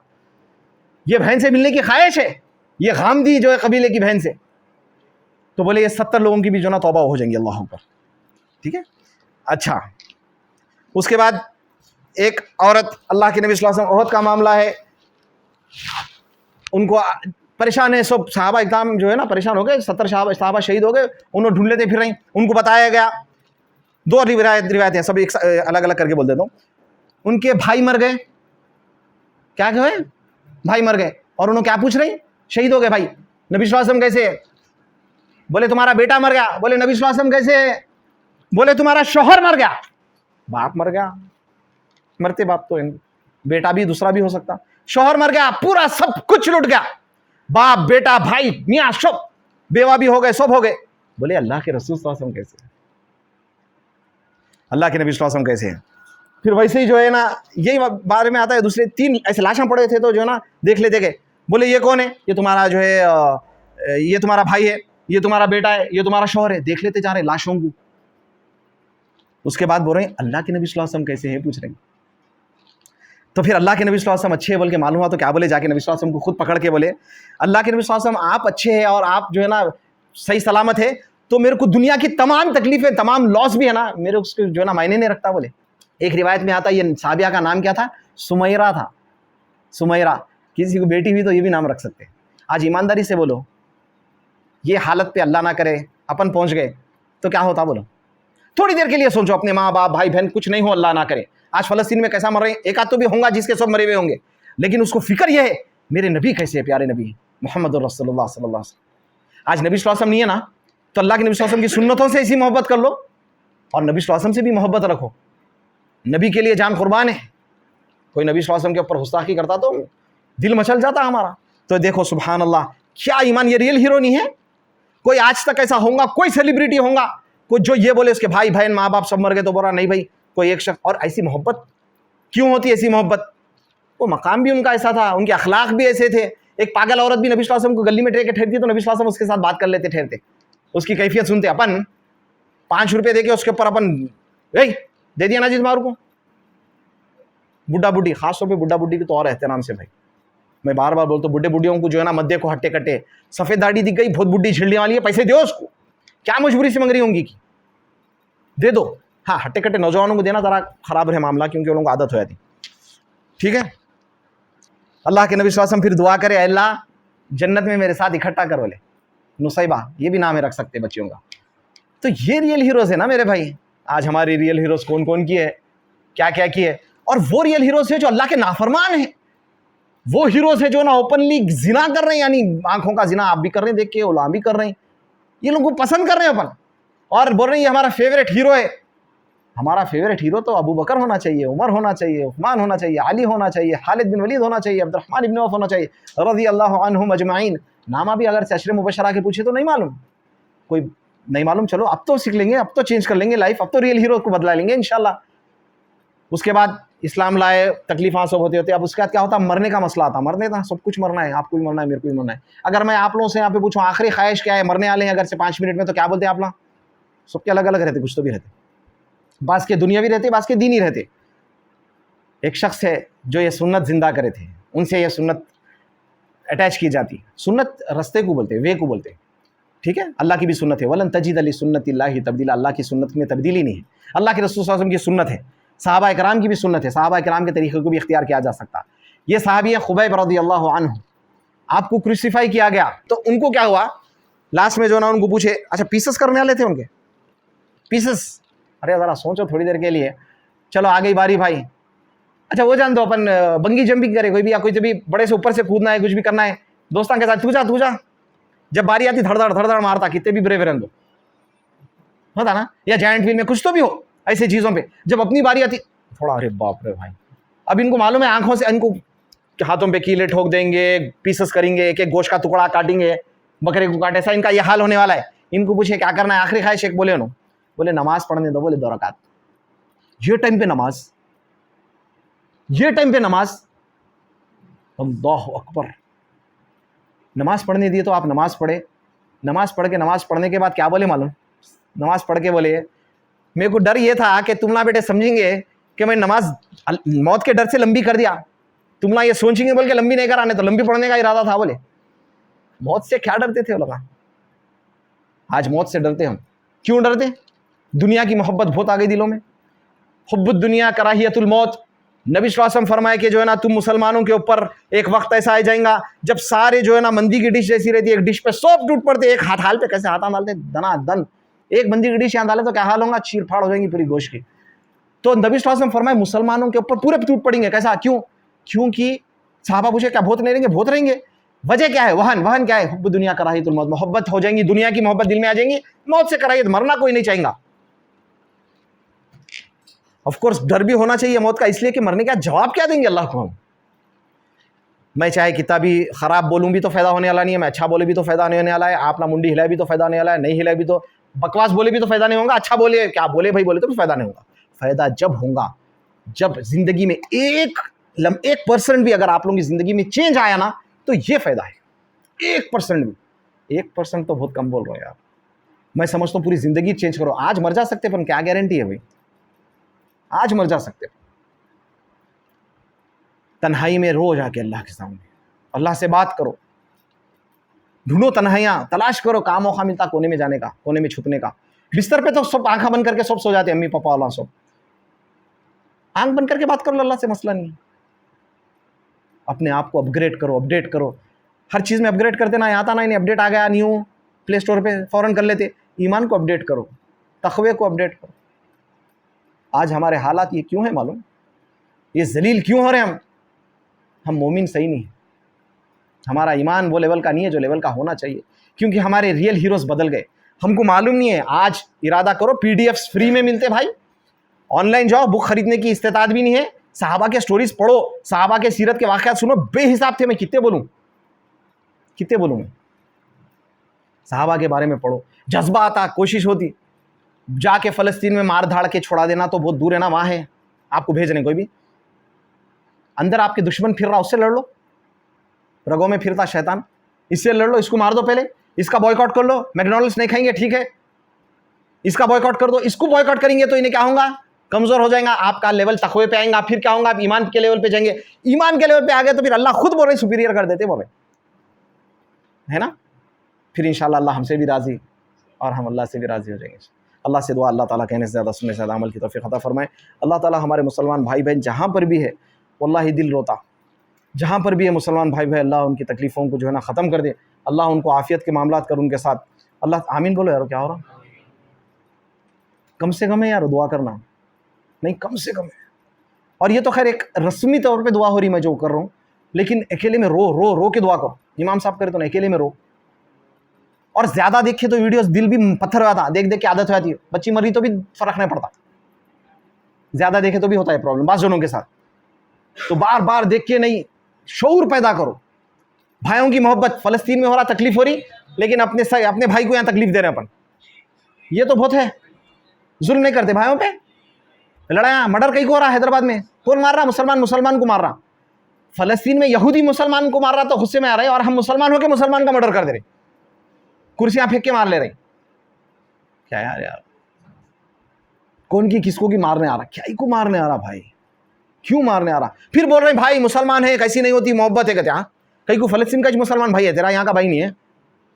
ये बहन से मिलने की ख्वाहिश है, ये गामदी जो है कबीले की बहन से। तो बोले ये 70 लोगों की भी जो ना तौबा हो जाएंगी, अल्लाह पर। ठीक है, अच्छा। उसके बाद एक औरत, अल्लाह के नबी सल्लल्लाहु अलैहि वसल्लम, ओहद का मामला है, उनको परेशान है, सब सहाबा एकदम जो है ना परेशान हो गए, 70 सहाबा शहीद हो गए, उन्होंने ढूंढ लेते फिर रही। उनको बताया गया, 2 रिवायतें सब एक अलग अलग करके बोल देता हूँ। उनके भाई मर गए, क्या कहे, भाई मर गए, और उन्होंने क्या पूछ रही, शहीद हो गए भाई। नबी सल्लल्लाहु अलैहि वसल्लम कैसे? बोले तुम्हारा बेटा मर गया। बोले नबी सल्लल्लाहु अलैहि वसल्लम कैसे? बोले तुम्हारा शौहर मर गया। बाप मर गया, मरते बाप तो बेटा भी दूसरा भी हो सकता। शौहर मर गया, पूरा सब कुछ लुट गया, बाप बेटा भाई मियां सब, बेवा भी हो गए, सब हो गए। बोले अल्लाह के रसूल सल्लल्लाहु अलैहि वसल्लम कैसे? अल्लाह के नबी सल्लल्लाहु अलैहि वसल्लम कैसे हैं? फिर वैसे ही जो है ना, यही बारे में आता है, दूसरे 3 ऐसे लाशें पड़े थे, तो जो है ना देख लेते गए। बोले ये कौन है? ये तुम्हारा जो है, ये तुम्हारा भाई है, ये तुम्हारा बेटा है, ये तुम्हारा शौहर है। देख लेते जा रहे लाशों को। उसके बाद बोल रहे हैं अल्लाह के नबी सल्लल्लाहु अलैहि वसल्लम कैसे हैं, पूछ रहे हैं। तो फिर अल्लाह के नबी सल्लल्लाहु अलैहि वसल्लम अच्छे हैं बोल के मालूम हुआ, तो क्या बोले, जाके नबी सल्लल्लाहु अलैहि वसल्लम को खुद पकड़ के बोले अल्लाह के नबी सल्लल्लाहु अलैहि वसल्लम आप अच्छे हैं और आप जो है ना सही सलामत है, तो मेरे को दुनिया की तमाम तकलीफें, तमाम लॉस भी है ना, मेरे उसके जो है ना मायने नहीं रखता। बोले एक रिवायत में आता है, ये साबिया का नाम क्या था? सुमैरा था। सुमैरा, किसी को बेटी हुई तो ये भी नाम रख सकते। आज ईमानदारी से बोलो, ये हालत पे अल्लाह ना करे अपन पहुंच गए तो क्या होता? बोलो थोड़ी देर के लिए सोचो, अपने माँ बाप भाई बहन कुछ नहीं हो, अल्लाह ना करे। आज फ़लस्तीन में कैसा मर रहे हैं, एक आध तो भी होगा जिसके सब मरे हुए होंगे, लेकिन उसको फिक्र यह है मेरे नबी कैसे है, प्यारे नबी मोहम्मद रसूलुल्लाह सल्लल्लाहु अलैहि वसल्लम। आज नबी सल्लल्लाहु अलैहि वसल्लम नहीं है ना, तो अल्लाह के नबी सल्लल्लाहु अलैहि वसल्लम की सुन्नतों से इसी मोहब्बत कर लो, और नबी सल्लल्लाहु अलैहि वसल्लम से भी मोहब्बत रखो। नबी के लिए जान कुर्बान है। कोई नबी सल्लल्लाहु अलैहि वसल्लम के ऊपर गुस्ताखी करता तो दिल मचल जाता हमारा। तो देखो सुभान अल्लाह, क्या ईमान, ये रियल हीरो नहीं है। कोई आज तक ऐसा होगा, कोई सेलिब्रिटी होगा कोई जो ये बोले उसके भाई बहन माँ बाप सब मर गए तो बोला नहीं भाई, कोई एक शख्स। और ऐसी मोहब्बत क्यों होती है? ऐसी मोहब्बत, वो मकाम भी उनका ऐसा था, उनके अखलाक भी ऐसे थे। एक पागल औरत भी नबी सल्लल्लाहु अलैहि वसल्लम को गली में ठहरती तो नबी सल्लल्लाहु अलैहि वसल्लम उसके साथ बात कर लेते, ठहरते, उसकी कैफियत सुनते। अपन 5 रुपये दे के उसके ऊपर अपन दे दिया ना जिस मारू को। बुढ़ा बुढ़ी, खासतौर पे बुढ़ा बुढ़ी की तो और एहतराम से भाई, मैं बार बार बोलता हूँ, बुढ़े बुढ़ियों को जो है ना मध्य को हट्टे कट्टे, सफ़ेद दाढ़ी दिख गई, बहुत बुढ़ी छिड़ने वाली है, पैसे दो उसको, क्या मजबूरी से मंग रही होंगी कि दे दो। हाँ, हट्टे कट्टे नौजवानों को देना ज़रा खराब है मामला, क्योंकि उन लोगों को आदत हो जाती। ठीक है, अल्लाह के नबी सल्लल्लाहु अलैहि वसल्लम फिर दुआ करे, अल्लाह जन्नत में मेरे साथ इकट्ठा करो ले नुसैबा, ये भी नाम है रख सकते बच्चियों का। तो ये रियल हीरोज़ है ना मेरे भाई। आज हमारी रियल हीरोज़ कौन कौन की है, क्या क्या की है। और वो रियल हीरोज़ है जो अल्लाह के नाफरमान है। वो हीरोज़ है जो ना ओपनली जिना कर रहे हैं, यानी आंखों का जिना आप भी कर रहे हैं, देख के ओला भी कर रहे हैं, ये लोगों को पसंद कर रहे हैं अपन, और बोल रहे हैं ये हमारा फेवरेट हीरो है। हमारा फेवरेट हीरो तो अबू बकर होना चाहिए, उमर होना चाहिए, उस्मान होना चाहिए, अली होना चाहिए, खालिद बिन वलीद होना चाहिए, अब्दुर्रहमान इब्न औफ होना चाहिए, रज़ी अल्लाह अन्हुम अजमाइन। नामा भी अगर अशरे मुबशरा के पूछे तो नहीं मालूम, कोई नहीं मालूम। चलो अब तो सीख लेंगे, अब तो चेंज कर लेंगे लाइफ, अब तो रियल हीरो को बदला लेंगे इंशाल्लाह। उसके बाद इस्लाम लाए, तकलीफां सब होते होते, अब उसके बाद क्या होता, मरने का मसला आता। मरने था, सब कुछ मरना है, आपको भी मरना है, मेरे को भी मरना है। अगर मैं आप लोगों से यहाँ पे पूछूं आखिरी ख्वाहिश क्या है, मरने वाले हैं अगर से 5 मिनट में, तो क्या बोलते हैं आप लोग? सबके अलग अलग रहते, कुछ तो भी रहते, बास के दुनिया भी रहते, बास के दीन ही रहते। एक शख्स है जो ये सुन्नत जिंदा करे थे, उनसे ये सुन्नत अटैच की जाती। सुन्नत रस्ते को बोलते, वे को बोलते। ठीक है, अल्लाह की भी सुन्नत है, वलन तजीद अली सुन्नतिल्लाहि तब्दीला, अल्लाह की सुन्नत में तब्दीली नहीं है। अल्लाह के रसूल सल्लल्लाहु अलैहि वसल्लम की सुन्नत है, सहाबा इकराम की भी सुन्नत है, सहाबा इकराम के तरीक़े को भी इख्तियार किया जा सकता। ये सहाबी है खुबैब रज़ियल्लाहु अन्हु, आपको क्रूसिफाई किया गया तो उनको क्या हुआ, लास्ट में जो ना उनको पूछे, अच्छा पीसेस करने वाले थे उनके पीसेस, अरे ज़रा सोचो थोड़ी देर के लिए, चलो आ गई बारी भाई। अच्छा वो जान दो, अपन बंगी जंपिंग करे कोई भी, या कोई जब भी बड़े से ऊपर से कूदना है, कुछ भी करना है दोस्तों के साथ, तू जा, जब बारी आती धड़ मारता, कितने भी ब्रेव रहने दो, होता ना। या जायंट व्हील में कुछ तो भी हो, ऐसे चीज़ों पे जब अपनी बारी आती थोड़ा, अरे बाप रे भाई, अब इनको मालूम है आंखों से, इनको हाथों पे कीले ठोक देंगे, पीसेस करेंगे, एक एक गोश्त का टुकड़ा काटेंगे, बकरे को काटे, ऐसा इनका ये हाल होने वाला है। इनको पूछे क्या करना है, आखिरी ख्वाहिश एक बोले उन्होंने, बोले नमाज पढ़ने दो, बोले 2 रकात। ये टाइम पे नमाज, ये टाइम पे नमाज, अल्लाहु अकबर। नमाज पढ़ने दिए तो आप नमाज पढ़े, नमाज पढ़ के, नमाज पढ़ने के बाद क्या बोले मालूम, नमाज पढ़ के बोले, मेरे को डर ये था कि तुम ना बेटे समझेंगे कि मैं नमाज मौत के डर से लंबी कर दिया, तुम ना ये सोचेंगे बोल के लंबी नहीं कराने, तो लंबी पढ़ने का इरादा था। बोले मौत से क्या डरते थे वो लोग, आज मौत से डरते हम। क्यों डरते? दुनिया की मोहब्बत बहुत आ गई दिलों में, हुब्बुद दुनिया कराहियतुल मौत। नबी सल्लल्लाहु अलैहि वसल्लम फरमाए कि जो है ना, तुम मुसलमानों के ऊपर एक वक्त ऐसा आ जाएगा जब सारे जो है ना मंदी की डिश जैसी रहती है, एक डिश पे सब टूट पड़ते, एक हाथ हाल पे कैसे हाथ डालते दना दन, एक मंदी की डिश यहाँ डाले तो क्या हाल होगा, चीर फाड़ हो जाएंगी पूरी गोश्त की। तो नबी सल्लल्लाहु अलैहि वसल्लम फरमाए मुसलमानों के ऊपर पूरे टूट पड़ेंगे। कैसा? क्यों? क्योंकि साहबा पूछे क्या बहुत नहीं रहेंगे? बहुत रहेंगे। वजह क्या है? वहन क्या है? हुब्बुद दुनिया कराहियतुल मौत, मोहब्बत हो जाएंगी, दुनिया की मोहब्बत दिल में आ जाएंगी, मौत से कराहियत, मरना कोई नहीं चाहेगा। ऑफ कोर्स डर भी होना चाहिए मौत का, इसलिए कि मरने का जवाब क्या देंगे अल्लाह को हम। मैं चाहे कितना भी खराब बोलूं भी तो फायदा होने वाला नहीं है, मैं अच्छा बोले भी तो फायदा नहीं होने वाला है, आप ना मुंडी हिलाए भी तो फायदा नहीं वाला है, नहीं हिलाए भी तो, बकवास बोले भी तो फायदा नहीं होगा, अच्छा बोले क्या बोले भाई बोले तो भी फायदा नहीं होगा। फायदा जब होगा जब जिंदगी में 1% भी अगर आप लोगों की जिंदगी में चेंज आया ना, तो ये फायदा है। 1% भी, 1% तो बहुत कम बोल रहा हूँ यार, मैं समझता हूँ पूरी जिंदगी चेंज करो। आज मर जा सकते पर क्या गारंटी है भाई, आज मर जा सकते। तन्हाई में रो जाके अल्लाह के सामने, अल्लाह से बात करो, ढूंढो तन्हाइयाँ, तलाश करो, काम मौका मिलता कोने में जाने का, कोने में छुपने का। बिस्तर पे तो सब आंखा बंद करके सब सो जाते, अम्मी पापा वाला सब, आंख बंद करके बात करो अल्लाह से, मसला नहीं। अपने आप को अपग्रेड करो, अपडेट करो, हर चीज़ में अपग्रेड करते ना, आता ना, इन्हें अपडेट आ गया न्यू प्ले स्टोर पे फ़ौरन कर लेते। ईमान को अपडेट करो, तक़वे को अपडेट करो। आज हमारे हालात ये क्यों है मालूम, ये जलील क्यों हो रहे हैं हम मोमिन सही नहीं है, हमारा ईमान वो लेवल का नहीं है जो लेवल का होना चाहिए, क्योंकि हमारे रियल हीरोज़ बदल गए, हमको मालूम नहीं है। आज इरादा करो, PDFs फ्री में मिलते भाई, ऑनलाइन जाओ, बुक खरीदने की इस्तेताद भी नहीं है। सहाबा के स्टोरीज पढ़ो, सहाबा के सीरत के वाक़यात सुनो, बेहिसाब थे। मैं कितने बोलूँ, कितने बोलूँ मैं। सहाबा के बारे में पढ़ो, जज्बा आता, कोशिश होती। जाके फ़लस्तीन में मार धाड़ के छोड़ा देना तो बहुत दूर है ना, वहाँ है आपको भेजने कोई भी। अंदर आपके दुश्मन फिर रहा, उससे लड़ लो। रगों में फिरता शैतान, इससे लड़ लो, इसको मार दो पहले, इसका बॉयकॉट कर लो। मैकडॉनल्ड्स नहीं खाएंगे, ठीक है, इसका बॉयकॉट कर दो। इसको बॉयकॉट करेंगे तो इन्हें क्या होगा, कमज़ोर हो जाएगा, आपका लेवल तकवे पे आएगा। फिर क्या होगा, आप ईमान के लेवल पे जाएंगे। ईमान के लेवल पे आ गए तो फिर अल्लाह खुद बोल रहे सुपीरियर कर देते, बोल रहे है ना। फिर इंशाल्लाह अल्लाह हमसे भी राज़ी और हम अल्लाह से भी राज़ी हो जाएंगे। अल्लाह से दुआ, अल्लाह ताला कहने से ज़्यादा सुनने से ज़्यादा अमल की तौफ़ीक़ अता फ़रमाए। अल्लाह ताला हमारे मुसलमान भाई बहन जहाँ पर भी है, वल्लाही दिल रोता, जहाँ पर भी है मुसलमान भाई बहन, अल्लाह उनकी तकलीफ़ों को जो है ना ख़त्म कर दे। अल्लाह उनको आफ़ियत के मामलात कर उनके साथ। अल्लाह आमीन बोलो यार, क्या हो रहा, कम से कम है यार दुआ करना, नहीं कम से कम है। और ये तो खैर एक रस्मी तौर पे दुआ हो रही, मैं जो कर रहा हूँ, लेकिन अकेले में रो रो रो के दुआ करो। इमाम साहब करे तो नहीं, अकेले में रो। और ज़्यादा देखे तो वीडियोस दिल भी पत्थर हो जाता, देख देख के आदत हो जाती है। बच्ची मरी तो भी फ़र्क नहीं पड़ता, ज़्यादा देखे तो भी होता है प्रॉब्लम बाज़ जनों के साथ। तो बार बार देख के नहीं, शऊर पैदा करो। भाइयों की मोहब्बत, फ़लस्तीन में हो रहा, तकलीफ़ हो रही, लेकिन अपने भाई को यहाँ तकलीफ़ दे रहे हैं अपन, ये तो बहुत है। जुल्म नहीं करते भाइयों पे, लड़ाया मर्डर कहीं को हो रहा, हैदराबाद में कौन मार रहा, मुसलमान मुसलमान को मार रहा। फ़लस्तीन में यहूदी मुसलमान को मार रहा तो गुस्से में आ रहे हैं, और हम मुसलमान होकर मुसलमान का मर्डर कर दे रहे, कुर्सियां फेंक के मार ले रहे। क्या यार, कौन की किसको की मारने आ रहा, क्या ही को मारने आ रहा भाई, क्यों मारने आ रहा। फिर बोल रहे हैं भाई मुसलमान है, कैसी नहीं होती मोहब्बत है, कहते हाँ कहीं को फ़लस्तीन का मुसलमान भाई है, तेरा यहाँ का भाई नहीं है।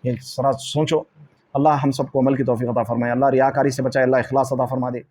ये जरा सोचो। अल्लाह हम सबको अमल की तौफ़ीक़ अता फ़रमाए, अल्लाह रियाकारी से बचाए, अल्लाह इखलास अता फ़रमा दे।